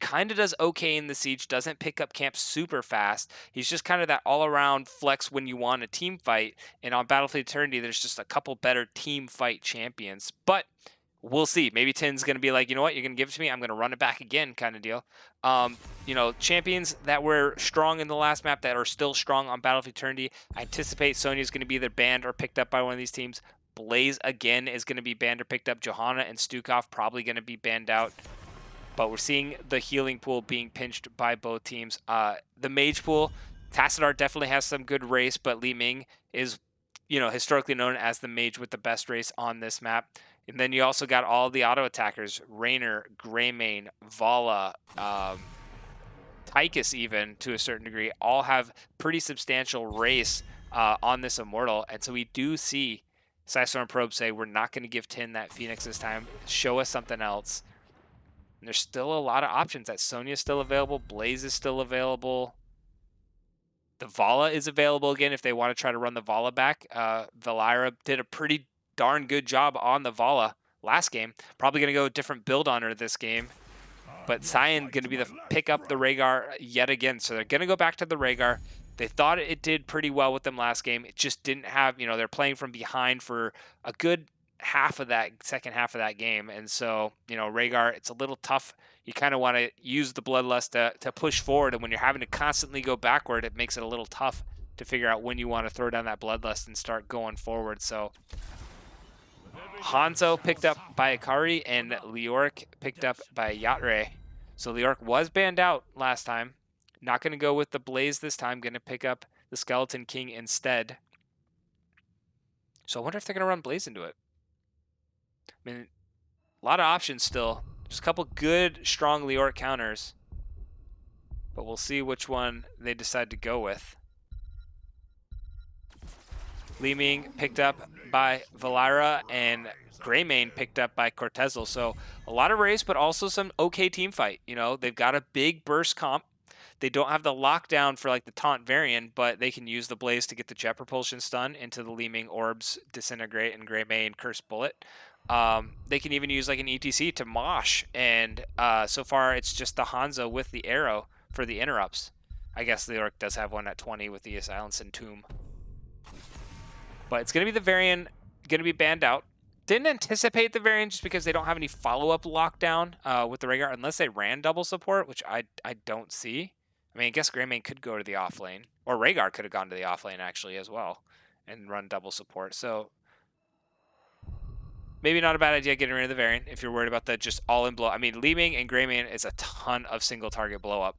kind of does okay in the siege, doesn't pick up camps super fast. He's just kind of that all-around flex when you want a team fight. And on Battlefield Eternity, there's just a couple better team fight champions. But we'll see. Maybe Tin's going to be like, you know what, you're going to give it to me, I'm going to run it back again kind of deal. Champions that were strong in the last map that are still strong on Battlefield Eternity, I anticipate Sonya's going to be either banned or picked up by one of these teams. Blaze, again, is going to be banned or picked up. Johanna and Stukov probably going to be banned out. But we're seeing the healing pool being pinched by both teams. The mage pool, Tassadar definitely has some good race, but Li Ming is, historically known as the mage with the best race on this map. And then you also got all the auto attackers, Raynor, Greymane, Vala, Tychus even to a certain degree, all have pretty substantial race on this Immortal. And so we do see Psistorm Probe say, we're not going to give Tin that Phoenix this time. Show us something else. And there's still a lot of options. That Sonya is still available. Blaze is still available. The Vala is available again if they want to try to run the Vala back. Valira did a pretty darn good job on the Vala last game. Probably going to go a different build on her this game. But Cyan going to be the pick up the Rhaegar yet again. So they're going to go back to the Rhaegar. They thought it did pretty well with them last game. It just didn't have, they're playing from behind for a good second half of that game. And so, Rhaegar, it's a little tough. You kind of want to use the Bloodlust to push forward. And when you're having to constantly go backward, it makes it a little tough to figure out when you want to throw down that Bloodlust and start going forward. So Hanzo picked up by Akari and Leoric picked up by Yatre. So Leoric was banned out last time. Not going to go with the Blaze this time. Going to pick up the Skeleton King instead. So I wonder if they're going to run Blaze into it. I mean, a lot of options still. Just a couple good, strong Leoric counters. But we'll see which one they decide to go with. Li Ming picked up by Valira, and Greymane picked up by Cortezel. So a lot of race, but also some okay team fight. They've got a big burst comp. They don't have the lockdown for like the taunt variant, but they can use the Blaze to get the jet propulsion stun into the Li Ming orbs, disintegrate, and Greymane curse bullet. They can even use like an ETC to mosh, and so far it's just the Hanzo with the arrow for the interrupts. I guess Leoric does have one at 20 with the Silence and Tomb. But it's going to be the Varian going to be banned out. Didn't anticipate the variant just because they don't have any follow-up lockdown with the Rhaegar unless they ran double support, which I don't see. I mean, I guess Greymane could go to the off lane, or Rhaegar could have gone to the off lane actually as well and run double support. So maybe not a bad idea getting rid of the variant if you're worried about the just all-in blow. I mean, Li Ming and Greymane is a ton of single target blow up.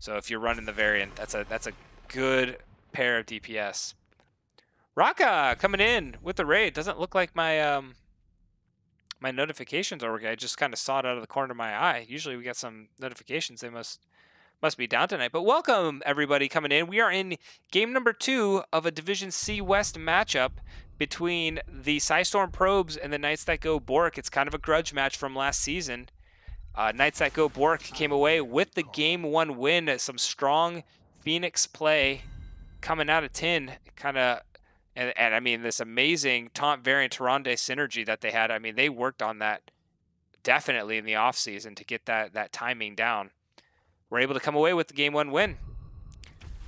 So if you're running the variant, that's a good pair of DPS. Raka coming in with the raid. Doesn't look like my my notifications are working. I just kind of saw it out of the corner of my eye. Usually we get some notifications. They must be down tonight. But welcome everybody coming in. We are in game number 2 of a Division C West matchup between the Psistorm Probes and the Knights That Go Bork. It's kind of a grudge match from last season. Knights That Go Bork came away with the game 1 win. Some strong Phoenix play coming out of tin, kind of. And I mean, this amazing taunt variant Tyrande synergy that they had. I mean, they worked on that definitely in the offseason to get that timing down. We're able to come away with the game 1 win.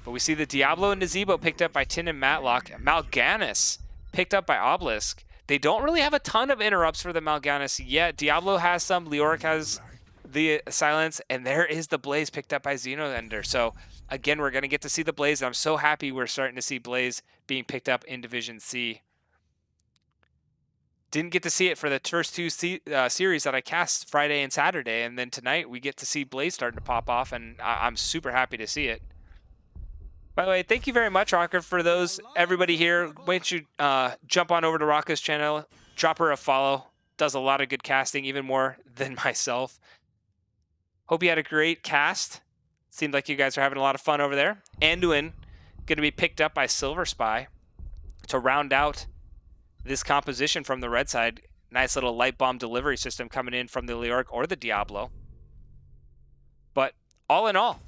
But we see the Diablo and Nazebo picked up by Tin and Matlock. Mal'Ganis picked up by Obelisk. They don't really have a ton of interrupts for the Mal'Ganis yet. Diablo has some. Leoric has the silence. And there is the Blaze picked up by Xenoender. So again, we're going to get to see the Blaze. I'm so happy we're starting to see Blaze being picked up in Division C. Didn't get to see it for the first 2 series that I cast Friday and Saturday. And then tonight we get to see Blaze starting to pop off. And I'm super happy to see it. By the way, thank you very much, Rocker, for those. Everybody here, why don't you jump on over to Rocka's channel, drop her a follow. Does a lot of good casting, even more than myself. Hope you had a great cast. Seemed like you guys are having a lot of fun over there. Anduin going to be picked up by Silver Spy to round out this composition from the red side. Nice little light bomb delivery system coming in from the Leoric or the Diablo. But all in all,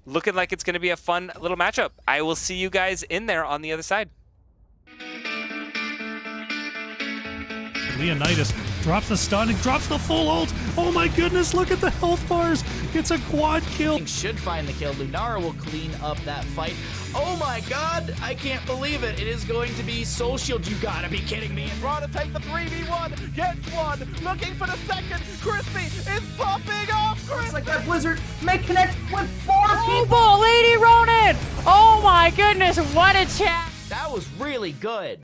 looking like it's going to be a fun little matchup. I will see you guys in there on the other side. Leonidas drops the stun and drops the full ult. Oh my goodness, look at the health bars. It's a quad kill. Should find the kill. Lunara will clean up that fight. Oh my god, I can't believe it. It is going to be Soul Shield. You gotta be kidding me. Trying to take the 3v1, gets one, looking for the second. Crispy is popping off. Looks like that Blizzard may connect with 4 people. People, Lady Ronin! Oh my goodness, what a chat! That was really good.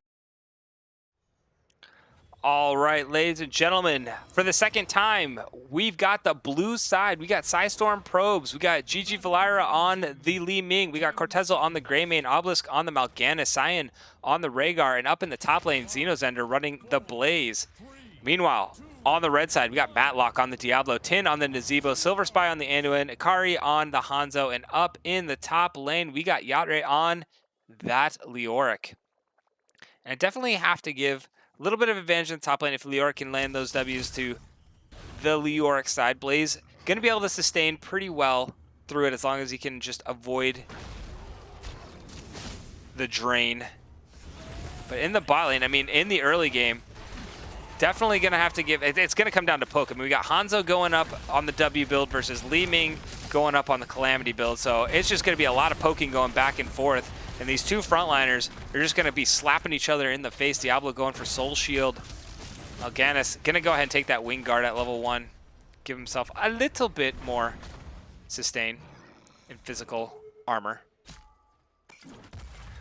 All right, ladies and gentlemen, for the second time, we've got the blue side. We got Psistorm Probes. We got Gigi Valera on the Li Ming. We got Cortezo on the Greymane, Obelisk on the Mal'Ganis, Cyan on the Rhaegar, and up in the top lane, Xenozender running the Blaze. Meanwhile, on the red side, we got Matlock on the Diablo, Tin on the Nazebo, Silver Spy on the Anduin, Ikari on the Hanzo, and up in the top lane, we got Yatre on that Leoric. And I definitely have to give a little bit of advantage in the top lane if Leoric can land those W's to the Leoric side. Blaze going to be able to sustain pretty well through it as long as he can just avoid the drain. But in the bot lane, I mean, in the early game, definitely going to have to give... It's going to come down to poke. I mean, we got Hanzo going up on the W build versus Li Ming going up on the Calamity build. So it's just going to be a lot of poking going back and forth. And these two frontliners are just going to be slapping each other in the face. Diablo going for Soul Shield. Mal'Ganis going to go ahead and take that Wing Guard at level 1. Give himself a little bit more sustain in physical armor.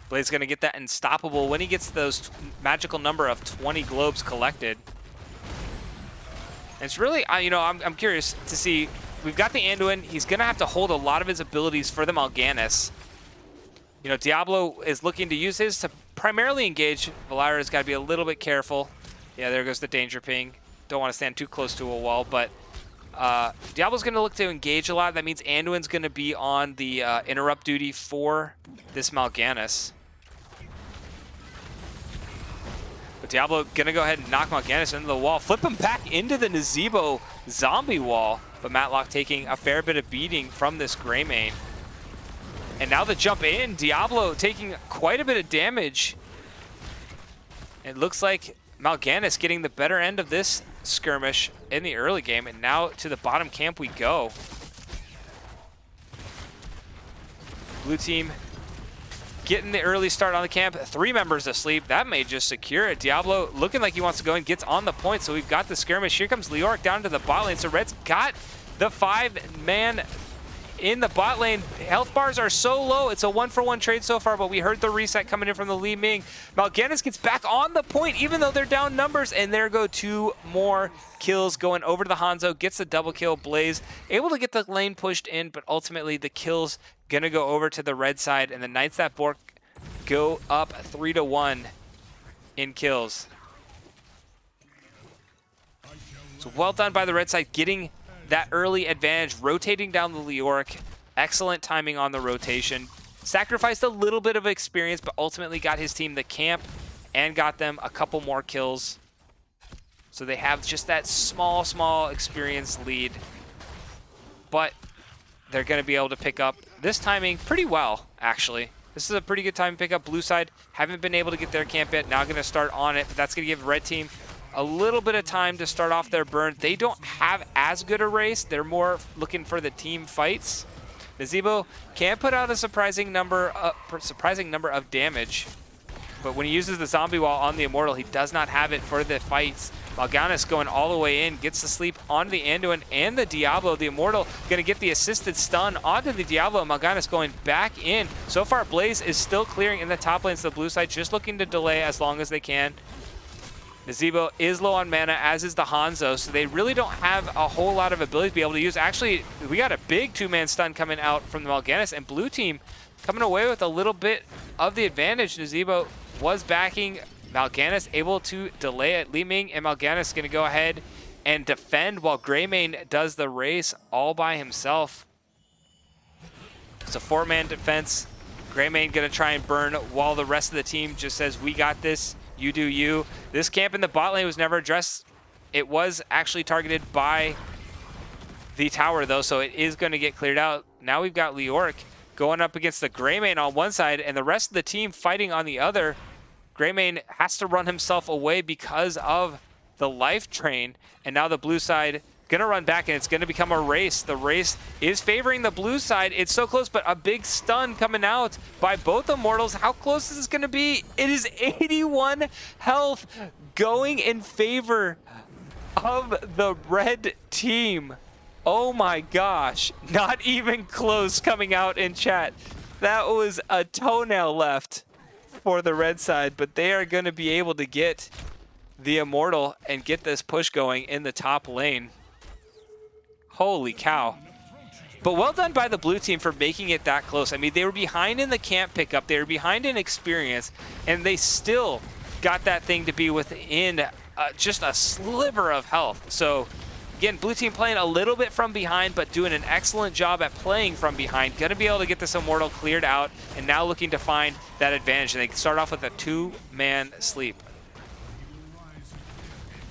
Blaze going to get that unstoppable when he gets those magical number of 20 globes collected. And it's really, you know, I'm curious to see. We've got the Anduin. He's going to have to hold a lot of his abilities for the Mal'Ganis. You know, Diablo is looking to use his to primarily engage. Valera's got to be a little bit careful. Yeah, there goes the danger ping. Don't want to stand too close to a wall, but Diablo's going to look to engage a lot. That means Anduin's going to be on the interrupt duty for this Mal'Ganis. But Diablo going to go ahead and knock Mal'Ganis into the wall. Flip him back into the Nazebo zombie wall. But Matlock taking a fair bit of beating from this Greymane. And now the jump in, Diablo taking quite a bit of damage. It looks like Mal'Ganis getting the better end of this skirmish in the early game. And now to the bottom camp we go. Blue team getting the early start on the camp. 3 members asleep. That may just secure it. Diablo looking like he wants to go and gets on the point. So we've got the skirmish. Here comes Leoric down to the bot lane. So Red's got the 5-man in the bot lane. Health bars are so low. It's a 1-for-1 trade so far, but we heard the reset coming in from the Li Ming. Mal'Ganis gets back on the point, even though they're down numbers, and there go 2 more kills going over to the Hanzo. Gets the double kill. Blaze able to get the lane pushed in, but ultimately the kills gonna go over to the red side, and the Knights that Bork go up 3-1 in kills. So well done by the red side, getting that early advantage, rotating down the Leoric. Excellent timing on the rotation. Sacrificed a little bit of experience, but ultimately got his team the camp and got them a couple more kills. So they have just that small experience lead. But they're going to be able to pick up this timing pretty well, actually. This is a pretty good time to pick up. Blue side haven't been able to get their camp yet. Now going to start on it, but that's going to give red team a little bit of time to start off their burn. They don't have as good a race. They're more looking for the team fights. Nazeebo can put out a surprising number of damage, but when he uses the zombie wall on the Immortal, he does not have it for the fights. Mal'Ganis going all the way in, gets to sleep onto the Anduin and the Diablo. The Immortal going to get the assisted stun onto the Diablo. Mal'Ganis going back in. So far, Blaze is still clearing in the top lanes. The blue side just looking to delay as long as they can. Nazeebo is low on mana, as is the Hanzo, so they really don't have a whole lot of ability to be able to use. Actually, we got a big 2-man stun coming out from the Mal'Ganis, and blue team coming away with a little bit of the advantage. Nazeebo was backing Mal'Ganis, able to delay it. Li Ming and Mal'Ganis going to go ahead and defend while Greymane does the race all by himself. It's a 4-man defense. Greymane going to try and burn while the rest of the team just says, we got this. You do you. This camp in the bot lane was never addressed. It was actually targeted by the tower, though, so it is going to get cleared out. Now we've got Leoric going up against the Greymane on one side, and the rest of the team fighting on the other. Greymane has to run himself away because of the life drain, and now the blue side going to run back, and it's going to become a race. The race is favoring the blue side. It's so close, but a big stun coming out by both Immortals. How close is this going to be? It is 81 health going in favor of the red team. Oh my gosh. Not even close coming out in chat. That was a toenail left for the red side, but they are going to be able to get the Immortal and get this push going in the top lane. Holy cow. But well done by the blue team for making it that close. I mean, they were behind in the camp pickup. They were behind in experience, and they still got that thing to be within just a sliver of health. So, again, blue team playing a little bit from behind, but doing an excellent job at playing from behind. Going to be able to get this Immortal cleared out, and now looking to find that advantage. And they start off with a 2-man sleep.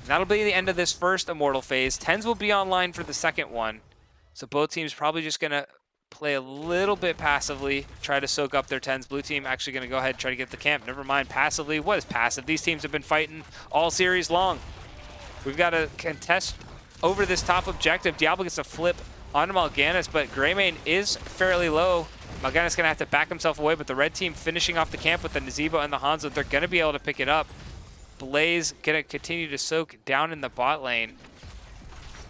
That'll be the end of this first Immortal phase. Tens will be online for the second one. So both teams probably just going to play a little bit passively, try to soak up their tens. Blue team actually going to go ahead and try to get the camp. Never mind passively. What is passive? These teams have been fighting all series long. We've got to contest over this top objective. Diablo gets a flip onto Mal'Ganis, but Greymane is fairly low. Mal'Ganis going to have to back himself away, but the red team finishing off the camp with the Nazeebo and the Hanzo. They're going to be able to pick it up. Blaze gonna continue to soak down in the bot lane.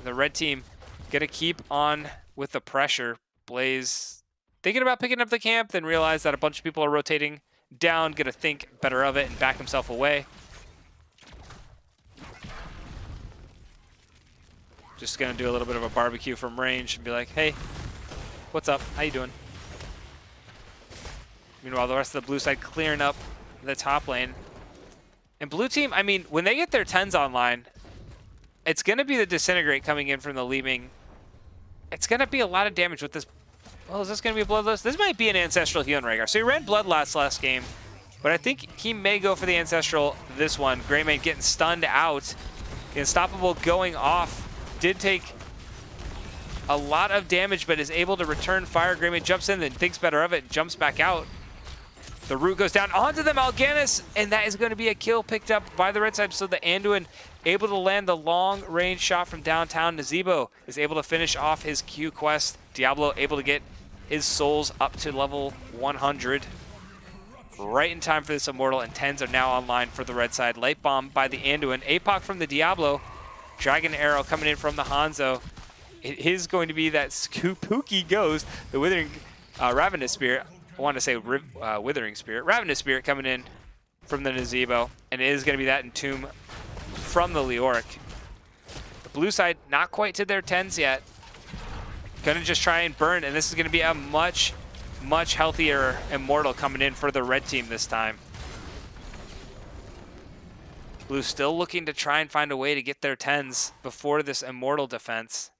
The red team gonna keep on with the pressure. Blaze thinking about picking up the camp, then realize that a bunch of people are rotating down, gonna think better of it and back himself away. Just gonna do a little bit of a barbecue from range and be like, hey, what's up? How you doing? Meanwhile, the rest of the blue side clearing up the top lane. And blue team, I mean, when they get their 10s online, it's going to be the Disintegrate coming in from the Li Ming. It's going to be a lot of damage with this. Well, is this going to be a Bloodlust? This might be an Ancestral healing Rhaegar. So he ran Bloodlust last game, but I think he may go for the Ancestral this one. Greymane getting stunned out. Unstoppable going off. Did take a lot of damage, but is able to return fire. Greymane jumps in, then thinks better of it, and jumps back out. The root goes down onto the Mal'Ganis, and that is going to be a kill picked up by the red side. So the Anduin able to land the long-range shot from downtown. Nazeebo is able to finish off his Q quest. Diablo able to get his souls up to level 100. right in time for this Immortal, and 10s are now online for the red side. Light Bomb by the Anduin. APOC from the Diablo. Dragon Arrow coming in from the Hanzo. It is going to be that spooky ghost, the Withering Ravenous Spirit. I want to say Withering Spirit. Ravenous Spirit coming in from the Nazebo, and it is going to be that Entomb from the Leoric. The blue side not quite to their 10s yet. Gonna just try and burn, and this is going to be a much healthier Immortal coming in for the red team this time. Blue still looking to try and find a way to get their 10s before this Immortal defense.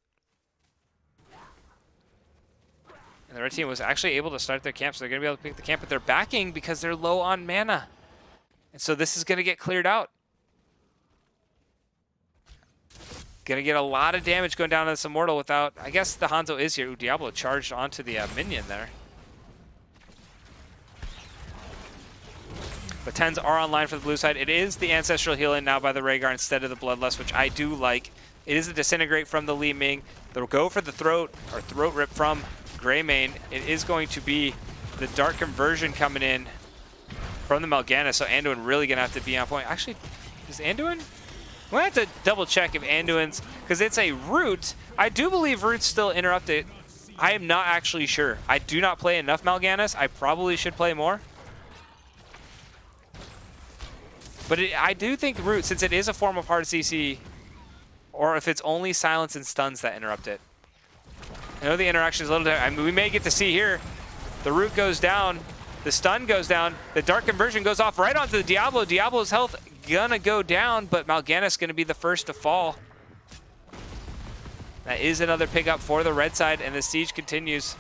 And the red team was actually able to start their camp, so they're going to be able to pick the camp, but they're backing because they're low on mana. And so this is going to get cleared out. Going to get a lot of damage going down to this Immortal without... I guess the Hanzo is here. Ooh, Diablo charged onto the minion there. But 10s are online for the blue side. It is the Ancestral Healing now by the Rhaegar instead of the Bloodlust, which I do like. It is a Disintegrate from the Li Ming. They'll go for the Throat Rip from Greymane. It is going to be the Dark Conversion coming in from the Mal'Ganis, so Anduin really going to have to be on point. Actually, is Anduin? We're going to have to double check if Anduin's, because it's a Root. I do believe Root's still interrupted. I am not actually sure. I do not play enough Mal'Ganis. I probably should play more. But I do think Root, since it is a form of hard CC, or if it's only silence and stuns that interrupt it. I know the interaction is a little different. I mean, we may get to see here, the Root goes down, the stun goes down, the Dark Conversion goes off right onto the Diablo. Diablo's health gonna go down, but Mal'Ganis gonna be the first to fall. That is another pickup for the red side, and the siege continues.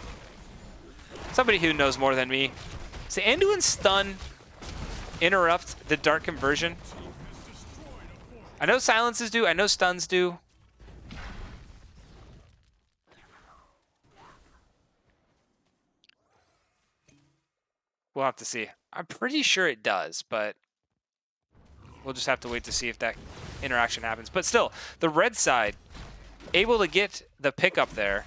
Somebody who knows more than me. So Anduin's stun interrupt the Dark Conversion. I know silences do, I know stuns do. We'll have to see. I'm pretty sure it does, but we'll just have to wait to see if that interaction happens. But still, the red side able to get the pickup there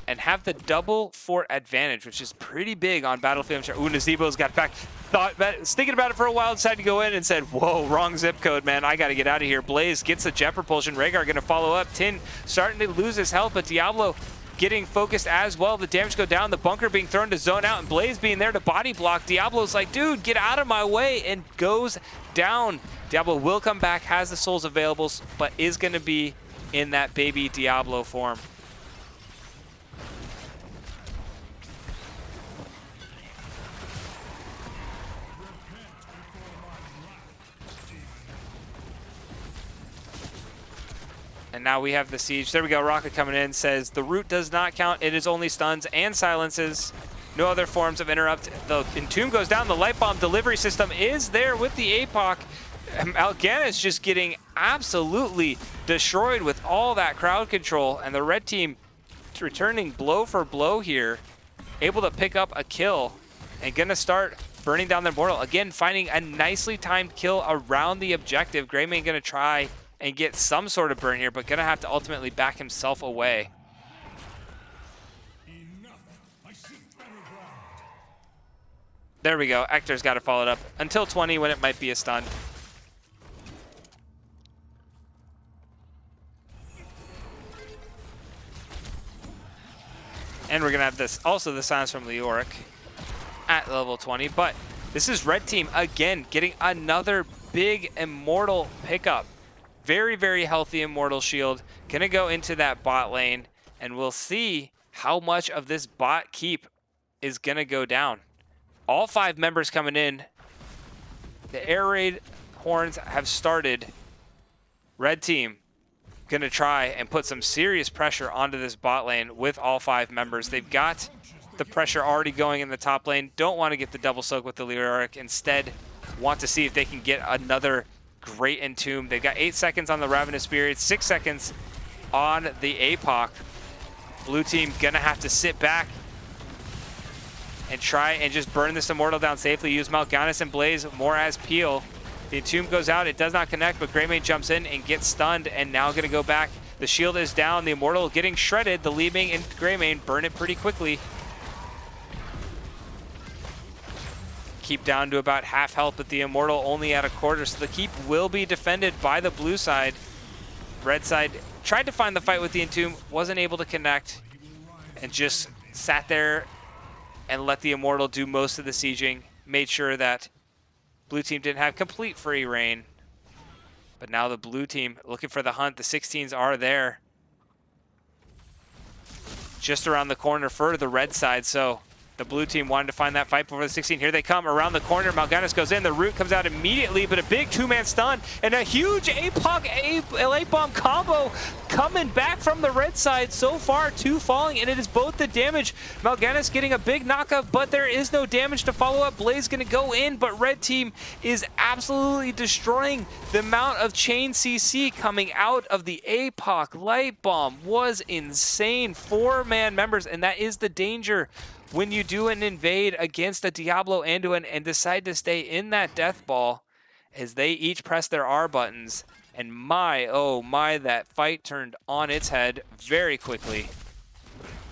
and have the double fort advantage, which is pretty big on Battlefield. Ooh, Nazebo's got back. Was thinking about it for a while, decided to go in and said, whoa, wrong zip code, man. I got to get out of here. Blaze gets the jet propulsion. Rhaegar going to follow up. Tin starting to lose his health, but Diablo getting focused as well. The damage go down. The bunker being thrown to zone out, and Blaze being there to body block. Diablo's like, dude, get out of my way, and goes down. Diablo will come back, has the souls available, but is going to be in that baby Diablo form. And now we have the siege. There we go. Rocket coming in says the Root does not count. It is only stuns and silences. No other forms of interrupt. The Entomb goes down. The Light Bomb delivery system is there with the APOC. Mal'Ganis just getting absolutely destroyed with all that crowd control. And the red team returning blow for blow here. Able to pick up a kill and going to start burning down their Immortal. Again, finding a nicely timed kill around the objective. Greymane going to try and get some sort of burn here, but gonna have to ultimately back himself away. There we go. Ector's got to follow it up until 20 when it might be a stun. And we're gonna have this also the silence from Leoric at level 20, but this is red team again getting another big Immortal pickup. Very, very healthy Immortal shield. Gonna go into that bot lane, and we'll see how much of this bot keep is gonna go down. All 5 members coming in. The air raid horns have started. Red team gonna try and put some serious pressure onto this bot lane with all 5 members. They've got the pressure already going in the top lane. Don't want to get the double soak with the Leoric. Instead, want to see if they can get another great Entomb. They've got 8 seconds on the Ravenous Spirit, 6 seconds on the APOC. Blue team gonna have to sit back and try and just burn this Immortal down safely. Use Mal'Ganis and Blaze more as peel. The Entomb goes out, it does not connect, but Greymane jumps in and gets stunned, and now gonna go back. The shield is down, the Immortal getting shredded. The Li Ming and Greymane burn it pretty quickly. Keep down to about half health, but the Immortal only at a quarter, so the keep will be defended by the blue side. Red side tried to find the fight with the Entomb, wasn't able to connect, and just sat there and let the Immortal do most of the sieging. Made sure that blue team didn't have complete free reign. But now the blue team looking for the hunt. The 16s are there. Just around the corner for the red side, so the blue team wanted to find that fight before the 16. Here they come around the corner. Mal'Ganis goes in. The root comes out immediately, but a big two-man stun and a huge APOC late bomb combo coming back from the red side. So far, 2 falling, and it is both the damage. Mal'Ganis getting a big knockup, but there is no damage to follow up. Blaze going to go in, but red team is absolutely destroying. The amount of chain CC coming out of the APOC light bomb was insane. 4-man members, and that is the danger when you do an invade against a Diablo Anduin and decide to stay in that death ball as they each press their R buttons. And my, oh my, that fight turned on its head very quickly.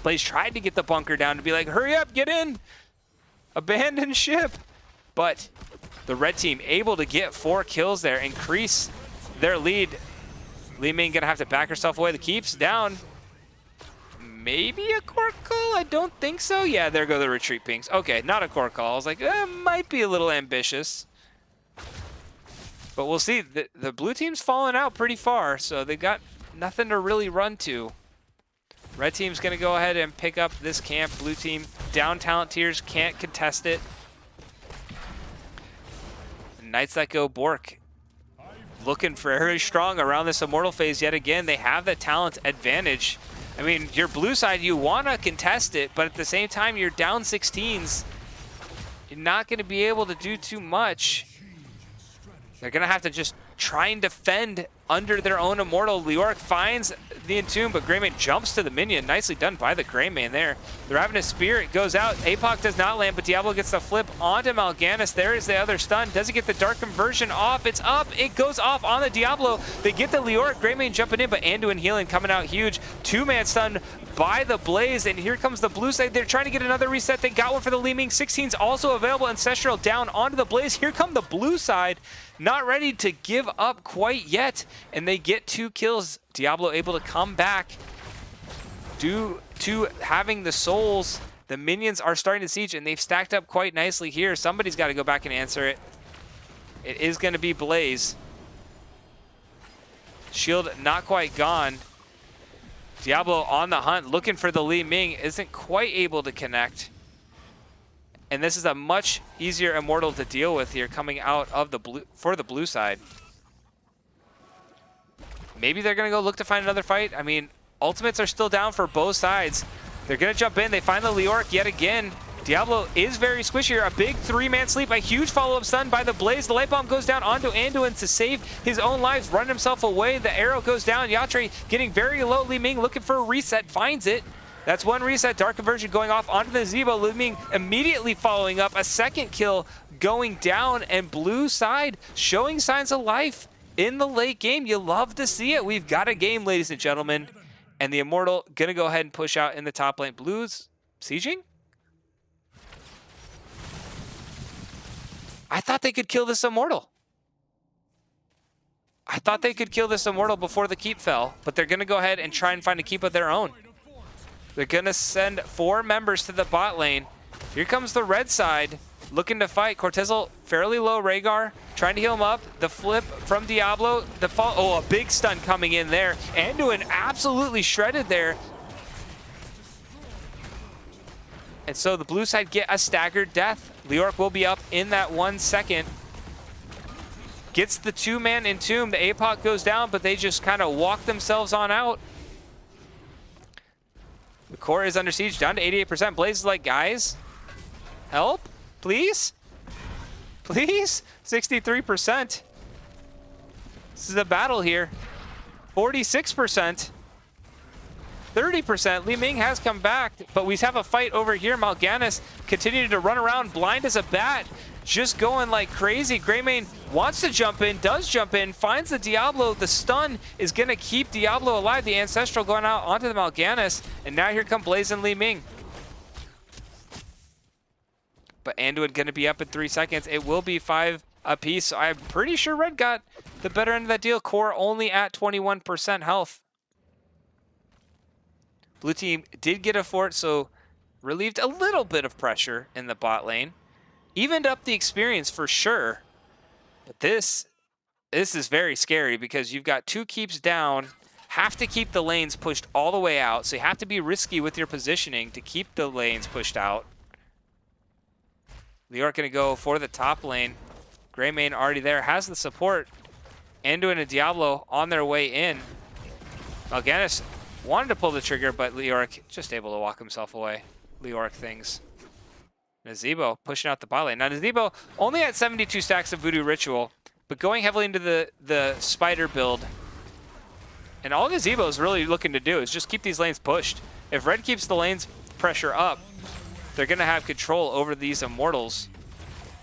Blaze tried to get the bunker down to be like, hurry up, get in, abandon ship. But the red team able to get 4 kills there, increase their lead. Li Ming gonna have to back herself away. The keep's down. Maybe a court call? I don't think so. Yeah, there go the retreat pings. Okay, not a court call. I was like, might be a little ambitious. But we'll see. The blue team's fallen out pretty far, so they got nothing to really run to. Red team's going to go ahead and pick up this camp. Blue team down talent tiers, can't contest it. Knights that go Bork. Looking very strong around this Immortal phase yet again. They have the talent advantage. I mean, your blue side, you want to contest it, but at the same time, you're down 16s. You're not going to be able to do too much. They're going to have to just try and defend under their own Immortal. Leoric finds the Entomb, but Greymane jumps to the minion. Nicely done by the Greymane there. The Ravenous Spirit goes out. APOC does not land, but Diablo gets the flip onto Mal'Ganis. There is the other stun. Does he get the Dark Conversion off? It's up. It goes off on the Diablo. They get the Leoric. Greymane jumping in, but Anduin healing coming out huge. 2-man stun by the Blaze, and here comes the blue side. They're trying to get another reset. They got one for the Li Ming. 16's also available. Ancestral down onto the Blaze. Here come the blue side. Not ready to give up quite yet, and they get 2 kills. Diablo able to come back due to having the souls. The minions are starting to siege, and they've stacked up quite nicely here. Somebody's got to go back and answer it. It is going to be Blaze. Shield not quite gone. Diablo on the hunt, looking for the Li Ming, isn't quite able to connect. And this is a much easier Immortal to deal with here coming out of the blue for the blue side. Maybe they're gonna go look to find another fight. I mean, ultimates are still down for both sides. They're gonna jump in, they find the Leoric yet again. Diablo is very squishy here. A big 3-man sleep, a huge follow-up stun by the Blaze. The light bomb goes down onto Anduin to save his own life, run himself away. The arrow goes down. Yatre getting very low. Li Ming looking for a reset, finds it. That's one reset. Dark Conversion going off onto the Zebo. Li Ming immediately following up. A second kill going down, and blue side showing signs of life in the late game. You love to see it. We've got a game, ladies and gentlemen. And the Immortal gonna go ahead and push out in the top lane. Blues sieging? I thought they could kill this Immortal. I thought they could kill this Immortal before the keep fell, but they're gonna go ahead and try and find a keep of their own. They're gonna send 4 members to the bot lane. Here comes the red side, looking to fight. Cortezel fairly low, Rhaegar trying to heal him up. The flip from Diablo, the fall, oh, a big stun coming in there. Anduin absolutely shredded there. And so the blue side get a staggered death. Leoric will be up in that 1 second. Gets the 2-man Entomb. The APOC goes down, but they just kind of walk themselves on out. The core is under siege, down to 88%. Blaze is like, guys, help, please? Please? 63%. This is a battle here. 46%. 30%. Li Ming has come back, but we have a fight over here. Mal'Ganis continuing to run around blind as a bat, just going like crazy. Greymane wants to jump in, does jump in, finds the Diablo. The stun is going to keep Diablo alive. The Ancestral going out onto the Mal'Ganis, and now here come Blaze and Li Ming. but Anduin going to be up in 3 seconds. It will be 5 apiece, so I'm pretty sure Red got the better end of that deal. Core only at 21% health. Blue team did get a fort, so relieved a little bit of pressure in the bot lane. Evened up the experience for sure, but this is very scary because you've got 2 keeps down, have to keep the lanes pushed all the way out, so you have to be risky with your positioning to keep the lanes pushed out. Leoric going to go for the top lane. Greymane already there, has the support. Anduin and Diablo on their way in. Mal'Ganis wanted to pull the trigger, but Leoric just able to walk himself away. Leoric things. Nazeebo pushing out the bot lane. Now Nazeebo only at 72 stacks of Voodoo Ritual, but going heavily into the spider build. And all Nazeebo is really looking to do is just keep these lanes pushed. If Red keeps the lanes pressure up, they're going to have control over these Immortals.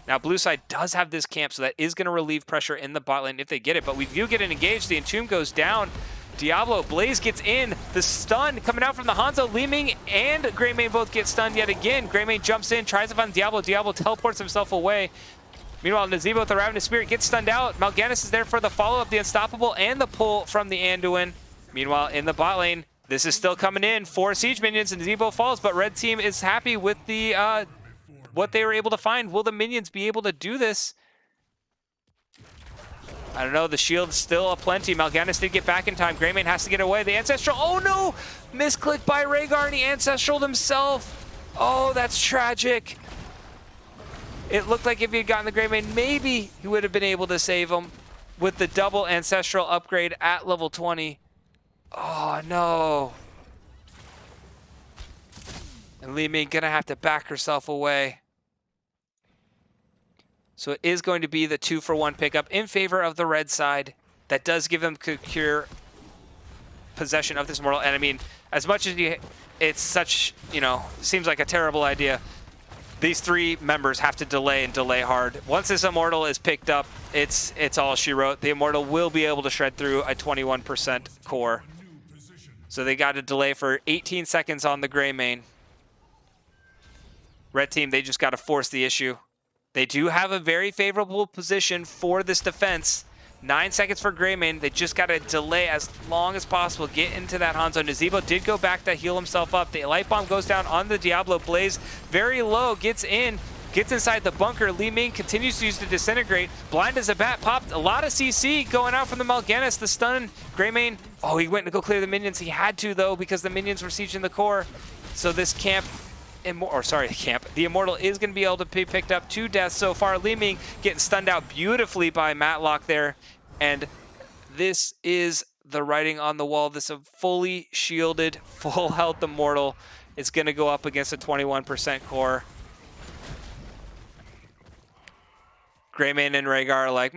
Now, blue side does have this camp, so that is going to relieve pressure in the bot lane if they get it. But we do get an engage. The Entomb goes down. Diablo, Blaze gets in. The stun coming out from the Hanzo. Li Ming and Greymane both get stunned yet again. Greymane jumps in, tries to find Diablo. Diablo teleports himself away. Meanwhile, Nazeebo with the Ravenous Spirit gets stunned out. Mal'Ganis is there for the follow-up, the Unstoppable, and the pull from the Anduin. Meanwhile, in the bot lane, this is still coming in. 4 Siege Minions, and Nazeebo falls, but red team is happy with the what they were able to find. Will the minions be able to do this? I don't know. The shield's still aplenty. Mal'Ganis did get back in time. Greymane has to get away. The Ancestral. Oh, no! Misclick by Rhaegar, and he Ancestraled himself. Oh, that's tragic. It looked like if he had gotten the Greymane, maybe he would have been able to save him with the double Ancestral upgrade at level 20. Oh, no. And Li Ming gonna have to back herself away. So it is going to be the 2-for-1 pickup in favor of the red side. That does give them secure possession of this Immortal. And I mean, as much as it's such, you know, seems like a terrible idea, these 3 members have to delay and delay hard. Once this Immortal is picked up, it's all she wrote. The Immortal will be able to shred through a 21% core. So they got to delay for 18 seconds on the Greymane. Red team, they just got to force the issue. They do have a very favorable position for this defense. 9 seconds for Greymane. They just got to delay as long as possible. Get into that Hanzo. Nazeebo did go back to heal himself up. The Light Bomb goes down on the Diablo. Blaze very low. Gets in. Gets inside the bunker. Li Ming continues to use the Disintegrate. Blind as a bat popped. A lot of CC going out from the Mal'Ganis. The stun. Greymane. Oh, he went to go clear the minions. He had to, though, because the minions were sieging the core. So this camp... the Immortal is going to be able to be picked up 2 deaths so far. Li Ming getting stunned out beautifully by Matlock there. And this is the writing on the wall. This is a fully shielded, full health Immortal is going to go up against a 21% core. Greymane and Rhaegar are like,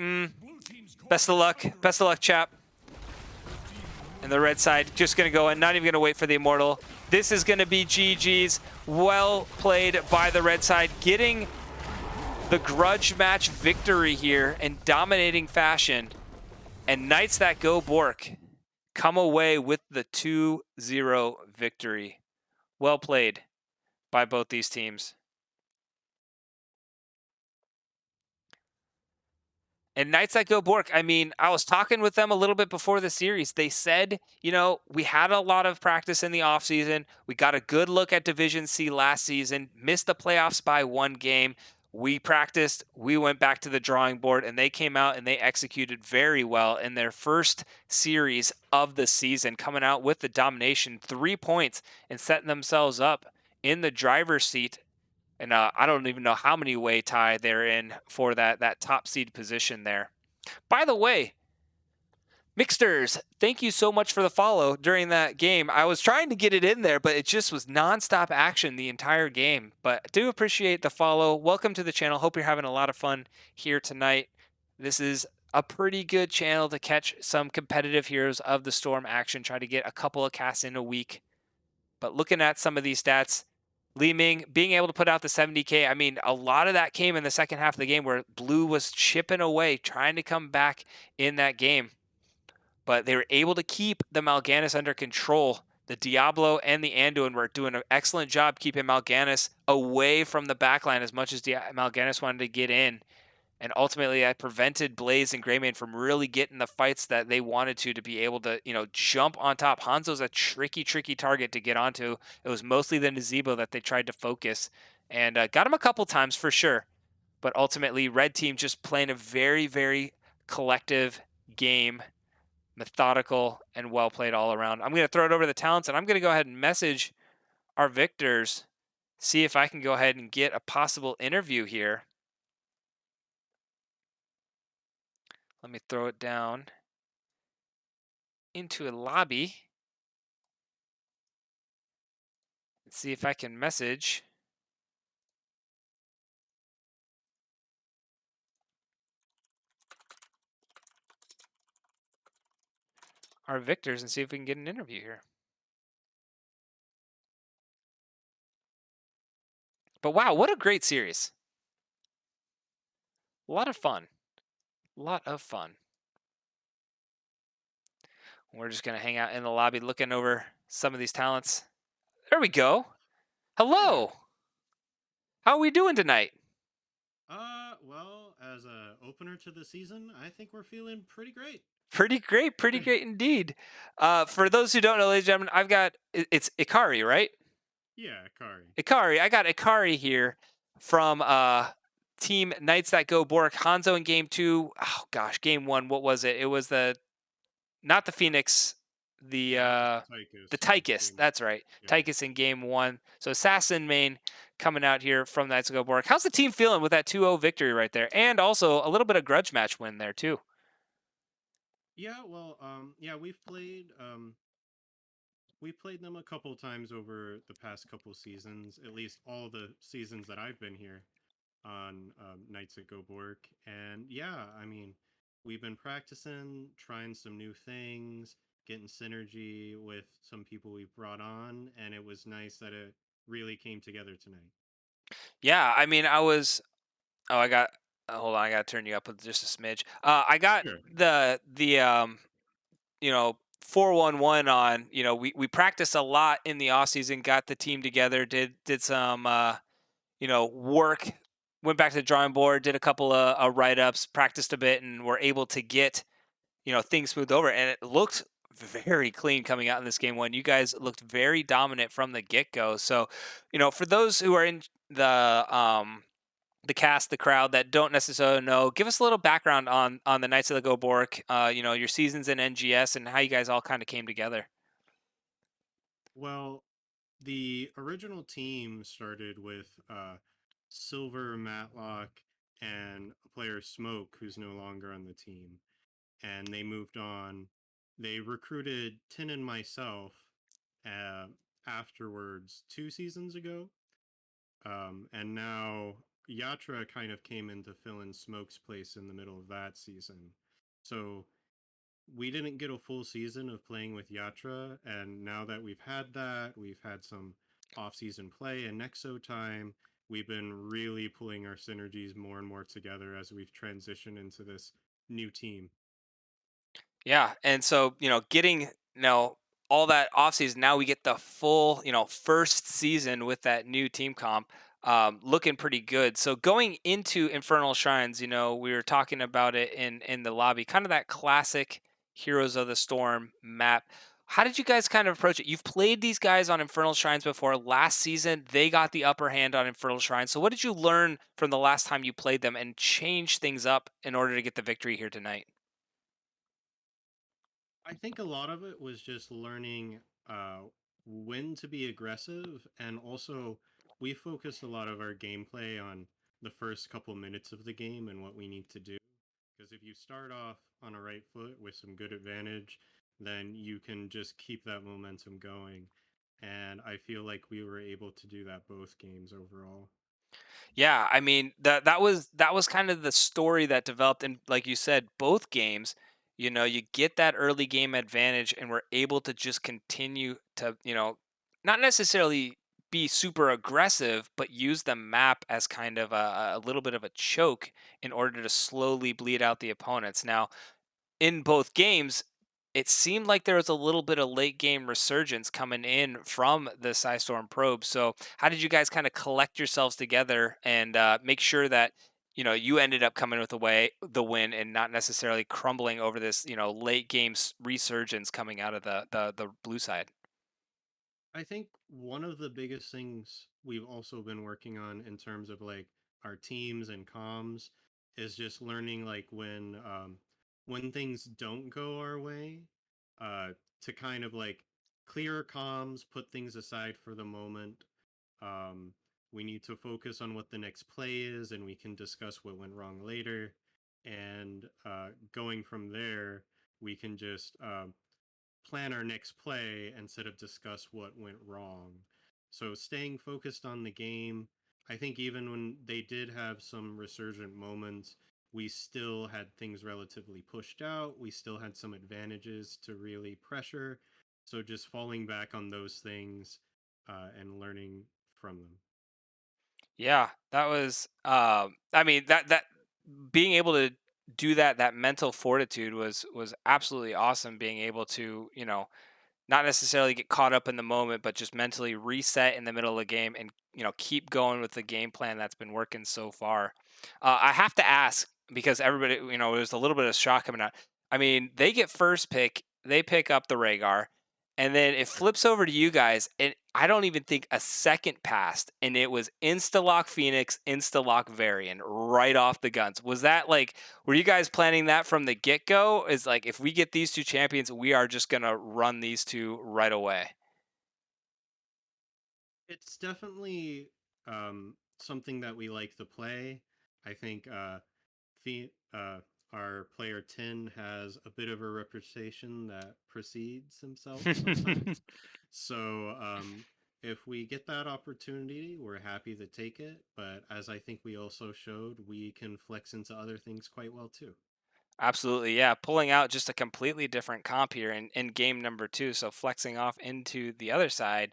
best of luck, chap. And the red side just going to go in, not even going to wait for the Immortal. This is going to be GG's. Well played by the red side, getting the grudge match victory here in dominating fashion. And Knights That Go Bork come away with the 2-0 victory. Well played by both these teams. And Knights That Go Bork, I mean, I was talking with them a little bit before the series. They said, you know, we had a lot of practice in the offseason. We got a good look at Division C last season, missed the playoffs by 1 game. We practiced, we went back to the drawing board, and they came out and they executed very well in their first series of the season, coming out with the domination, 3 points, and setting themselves up in the driver's seat. And I don't even know how many way tie they're in for that top seed position there. By the way, Mixters, thank you so much for the follow during that game. I was trying to get it in there, but it just was nonstop action the entire game. But I do appreciate the follow. Welcome to the channel. Hope you're having a lot of fun here tonight. This is a pretty good channel to catch some competitive heroes of the Storm action. Try to get a couple of casts in a week. But looking at some of these stats, Li Ming being able to put out the 70K, I mean, a lot of that came in the second half of the game where Blue was chipping away, trying to come back in that game. But they were able to keep the Mal'Ganis under control the Diablo and the Anduin were doing an excellent job keeping Mal'Ganis away from the backline as much as Mal'Ganis wanted to get in. And ultimately, I prevented Blaze and Greymane from really getting the fights that they wanted to be able to, jump on top. Hanzo's a tricky, tricky target to get onto. It was mostly the Nazebo that they tried to focus, and got him a couple times for sure. But ultimately, Red Team just playing a very, very collective game, methodical and well played all around. I'm going to throw it over to the talents, and I'm going to go ahead and message our victors, see if I can go ahead and get a possible interview here. Let me throw it down into a lobby and see if I can message our victors and see if we can get an interview here. But wow, what a great series. A lot of fun. A lot of fun. We're just going to hang out in the lobby looking over some of these talents. There we go. Hello. How are we doing tonight? Well, as a opener to the season, I think we're feeling pretty great. Pretty great indeed. For those who don't know, ladies and gentlemen, I've got, it's Ikari, right? Yeah, Ikari. Ikari. I got Ikari here from Team Knights That Go Bork. Hanzo in game 2. Oh gosh, game 1. What was it? It was not the Phoenix, the Tychus. That's right. Yeah. Tychus in game 1. So Assassin main coming out here from Knights That Go Bork. How's the team feeling with that 2-0 victory right there, and also a little bit of grudge match win there too? Yeah, well, we've played them a couple times over the past couple seasons, at least all the seasons that I've been here on Knights at Go Bork. And yeah, I mean, we've been practicing, trying some new things, getting synergy with some people we've brought on, and it was nice that it really came together tonight. Yeah, I mean, hold on, I got to turn you up just a smidge. I got Sure. the 4-1-1 on, we practiced a lot in the off season, got the team together, did some work, went back to the drawing board, did a couple of write-ups, practiced a bit, and were able to get things smoothed over, and it looked very clean coming out in this game 1. You guys looked very dominant from the get-go. So for those who are in the cast, the crowd that don't necessarily know, give us a little background on the Knights of the Go Bork, your seasons in NGS and how you guys all kind of came together. Well, the original team started with Silver, Matlock, and player Smoke, who's no longer on the team. And they moved on. They recruited Tin and myself afterwards 2 seasons ago. And now Yatra kind of came in to fill in Smoke's place in the middle of that season. So we didn't get a full season of playing with Yatra, and now that we've had that, we've had some off-season play and Nexo time. We've been really pulling our synergies more and more together as we've transitioned into this new team. Yeah, and so getting all that offseason, now we get the full first season with that new team comp, looking pretty good. So going into Infernal Shrines, we were talking about it in the lobby, kind of that classic Heroes of the Storm map. How did you guys kind of approach it? You've played these guys on Infernal Shrines before. Last season, they got the upper hand on Infernal Shrines. So what did you learn from the last time you played them and change things up in order to get the victory here tonight? I think a lot of it was just learning when to be aggressive, and also we focused a lot of our gameplay on the first couple minutes of the game and what we need to do. Because if you start off on a right foot with some good advantage, then you can just keep that momentum going. And I feel like we were able to do that both games overall. Yeah, I mean that was kind of the story that developed, and like you said, both games. You get that early game advantage, and we're able to just continue to not necessarily be super aggressive, but use the map as kind of a little bit of a choke in order to slowly bleed out the opponents. Now, in both games, it seemed like there was a little bit of late game resurgence coming in from the Psystorm probe. So, how did you guys kind of collect yourselves together and make sure that you ended up coming with the win and not necessarily crumbling over this late game resurgence coming out of the blue side? I think one of the biggest things we've also been working on in terms of like our teams and comms is just learning like when things don't go our way, uh to kind of like clear comms, put things aside for the moment. Um we need to focus on what the next play is and we can discuss what went wrong later. And going from there, we can just plan our next play instead of discuss what went wrong. So staying focused on the game, I think even when they did have some resurgent moments, we still had things relatively pushed out. We still had some advantages to really pressure. So just falling back on those things and learning from them. Yeah, that was. I mean, that being able to do that mental fortitude was absolutely awesome. Being able to not necessarily get caught up in the moment, but just mentally reset in the middle of the game and keep going with the game plan that's been working so far. I have to ask because everybody, it was a little bit of shock coming out. I mean, they get first pick, they pick up the Rhaegar, and then it flips over to you guys, and I don't even think a second passed, and it was insta lock Phoenix, insta lock Varian right off the guns. Was that like, were you guys planning that from the get go? Is like, if we get these two champions, we are just gonna run these two right away. It's definitely something that we like to play. I think Phe- uh, our player 10 has a bit of a reputation that precedes himself sometimes. So if we get that opportunity, we're happy to take it. But as I think we also showed, we can flex into other things quite well too. Absolutely, yeah. Pulling out just a completely different comp here in game number two. So flexing off into the other side,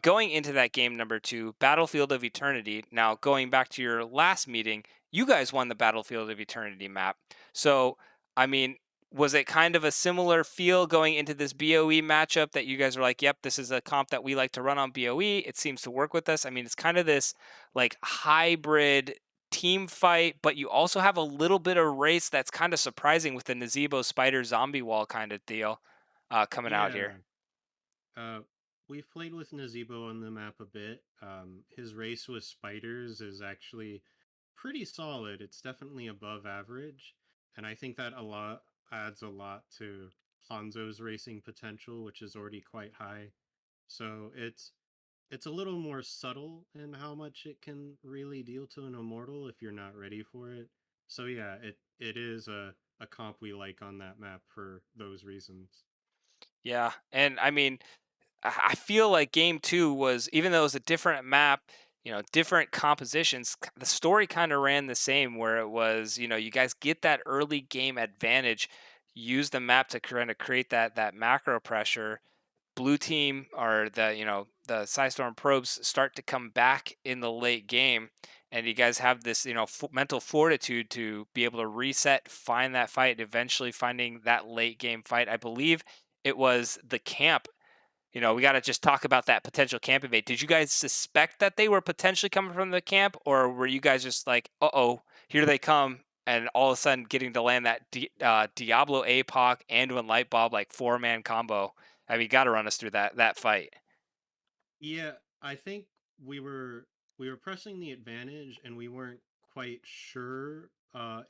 going into that game number two, Battlefield of Eternity. Now, going back to your last meeting, you guys won the Battlefield of Eternity map. So, I mean, was it kind of a similar feel going into this BOE matchup that you guys were like, yep, this is a comp that we like to run on BOE. It seems to work with us. I mean, it's kind of this like hybrid team fight, but you also have a little bit of race that's kind of surprising with the Nazebo spider zombie wall kind of deal coming out here. Yeah. Uh, we've played with Nazebo on the map a bit. His race with spiders is actually pretty solid. It's definitely above average, and I think that a lot adds a lot to Hanzo's racing potential, which is already quite high. So it's a little more subtle in how much it can really deal to an immortal if you're not ready for it. So yeah, it is a comp we like on that map for those reasons. Yeah, and I mean, I feel like game two was, even though it was a different map, different compositions, the story kind of ran the same where it was, you guys get that early game advantage, use the map to kind of create that macro pressure. Blue team or the Psystorm probes start to come back in the late game, and you guys have this mental fortitude to be able to reset, find that fight, eventually finding that late game fight. I believe it was the camp. We got to just talk about that potential camp evade. Did you guys suspect that they were potentially coming from the camp, or were you guys just like, uh-oh, here they come, and all of a sudden getting to land that Diablo APOC Anduin Light Bulb like four-man combo? I mean, you got to run us through that fight. Yeah, I think we were we were pressing the advantage and we weren't quite sure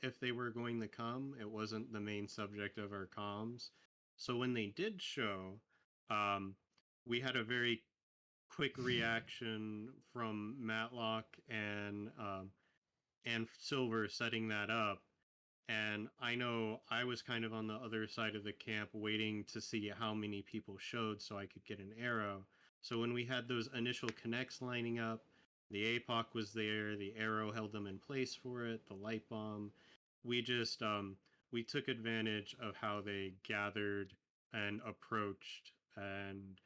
if they were going to come. It wasn't the main subject of our comms. So when they did show, um, we had a very quick reaction from Matlock and Silver setting that up. And I know I was kind of on the other side of the camp waiting to see how many people showed so I could get an arrow. So when we had those initial connects lining up, the APOC was there, the arrow held them in place for it, the light bomb. We just we took advantage of how they gathered and approached, and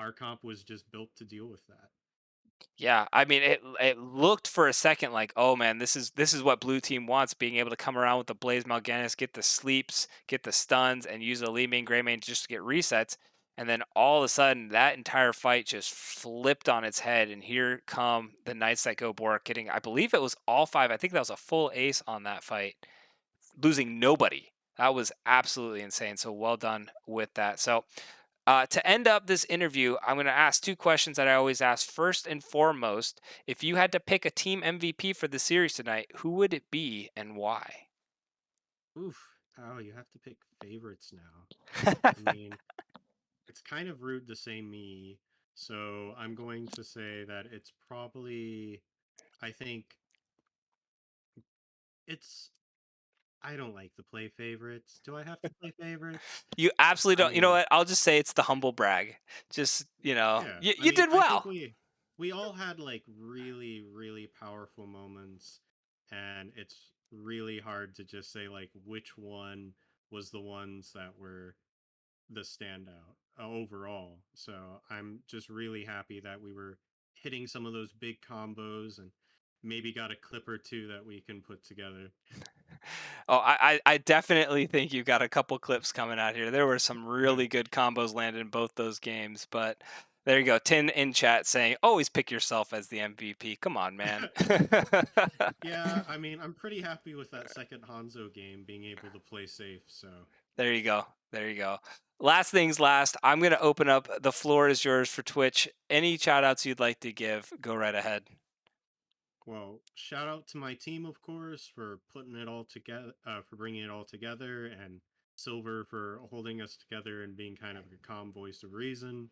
our comp was just built to deal with that. Yeah, I mean, it looked for a second like, oh man, this is what blue team wants, being able to come around with the Blaze Mal'Ganis, get the sleeps, get the stuns, and use the Li Ming Gray Mane just to get resets. And then all of a sudden, that entire fight just flipped on its head, and here come the Knights that go Bork, getting, I believe it was all 5. I think that was a full ace on that fight, losing nobody. That was absolutely insane. So well done with that. So to end up this interview, I'm going to ask 2 questions that I always ask. First and foremost, if you had to pick a team MVP for the series tonight, who would it be and why? Oof. Oh, you have to pick favorites now. I mean, it's kind of rude to say me, so I'm going to say that it's probably, I think it's, I don't like to play favorites. Do I have to play favorites? You absolutely I don't. You know mean, what? I'll just say it's the humble brag. Just, yeah. I you mean, did I think well. we all had like really, really powerful moments, and it's really hard to just say like which one was the ones that were the standout overall. So I'm just really happy that we were hitting some of those big combos and maybe got a clip or two that we can put together. Oh, I definitely think you got a couple clips coming out here. There were some really good combos landed in both those games, but there you go. Tin in chat saying, always pick yourself as the MVP. Come on, man. Yeah, I mean, I'm pretty happy with that second Hanzo game being able to play safe, so. There you go. There you go. Last things last, I'm going to open up. The floor is yours for Twitch. Any shout outs you'd like to give, go right ahead. Well, shout out to my team, of course, for putting it all together, for bringing it all together, and Silver for holding us together and being kind of a calm voice of reason.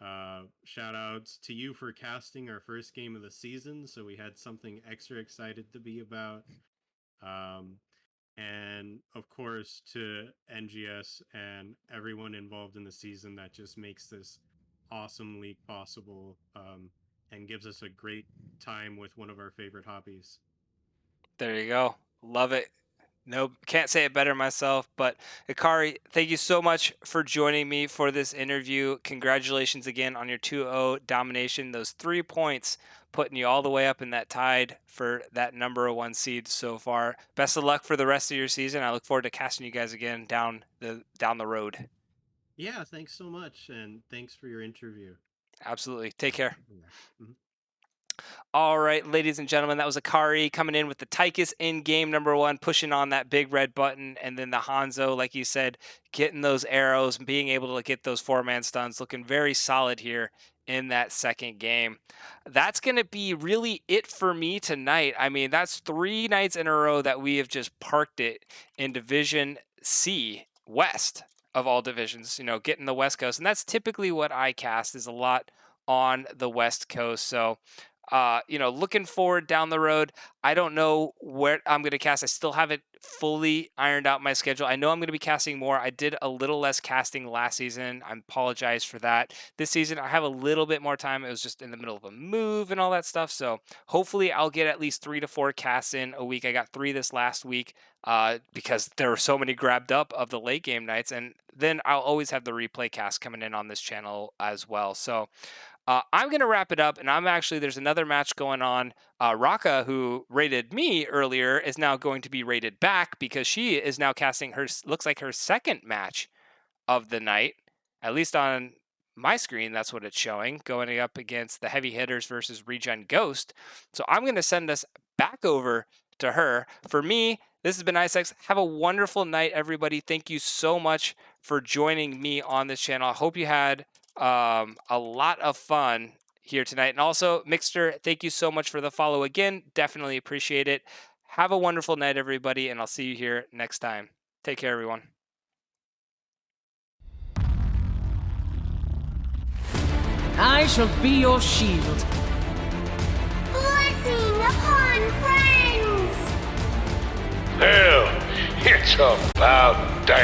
Shout outs to you for casting our first game of the season, so we had something extra excited to be about. And of course to NGS and everyone involved in the season that just makes this awesome league possible, and gives us a great time with one of our favorite hobbies. There you go. Love it. No, can't say it better myself. But Ikari, thank you so much for joining me for this interview. Congratulations again on your 2-0 domination. Those 3 points putting you all the way up in that tide for that number 1 seed so far. Best of luck for the rest of your season. I look forward to casting you guys again down the road. Yeah, thanks so much, and thanks for your interview. Absolutely. Take care. Yeah. Mm-hmm. All right, ladies and gentlemen, that was Ikari coming in with the Tychus in game number 1, pushing on that big red button, and then the Hanzo, like you said, getting those arrows and being able to get those 4-man stuns, looking very solid here in that second game. That's going to be really it for me tonight. I mean, that's 3 nights in a row that we have just parked it in Division C West of all divisions, getting the West Coast. And that's typically what I cast, is a lot on the West Coast. So looking forward down the road. I don't know where I'm going to cast. I still haven't fully ironed out my schedule. I know I'm going to be casting more. I did a little less casting last season. I apologize for that. This season, I have a little bit more time. It was just in the middle of a move and all that stuff. So hopefully I'll get at least 3 to 4 casts in a week. I got 3 this last week because there were so many grabbed up of the late game nights. And then I'll always have the replay cast coming in on this channel as well. So I'm going to wrap it up, and there's another match going on. Raka, who rated me earlier, is now going to be rated back because she is now casting looks like her second match of the night, at least on my screen. That's what it's showing, going up against the Heavy Hitters versus Regen Ghost. So I'm going to send us back over to her. For me, this has been IceX. Have a wonderful night, everybody. Thank you so much for joining me on this channel. I hope you had a lot of fun here tonight. And also, Mixter, thank you so much for the follow again. Definitely appreciate it. Have a wonderful night, everybody, and I'll see you here next time. Take care, everyone. I shall be your shield. Blessing upon friends! Hell, it's about damn.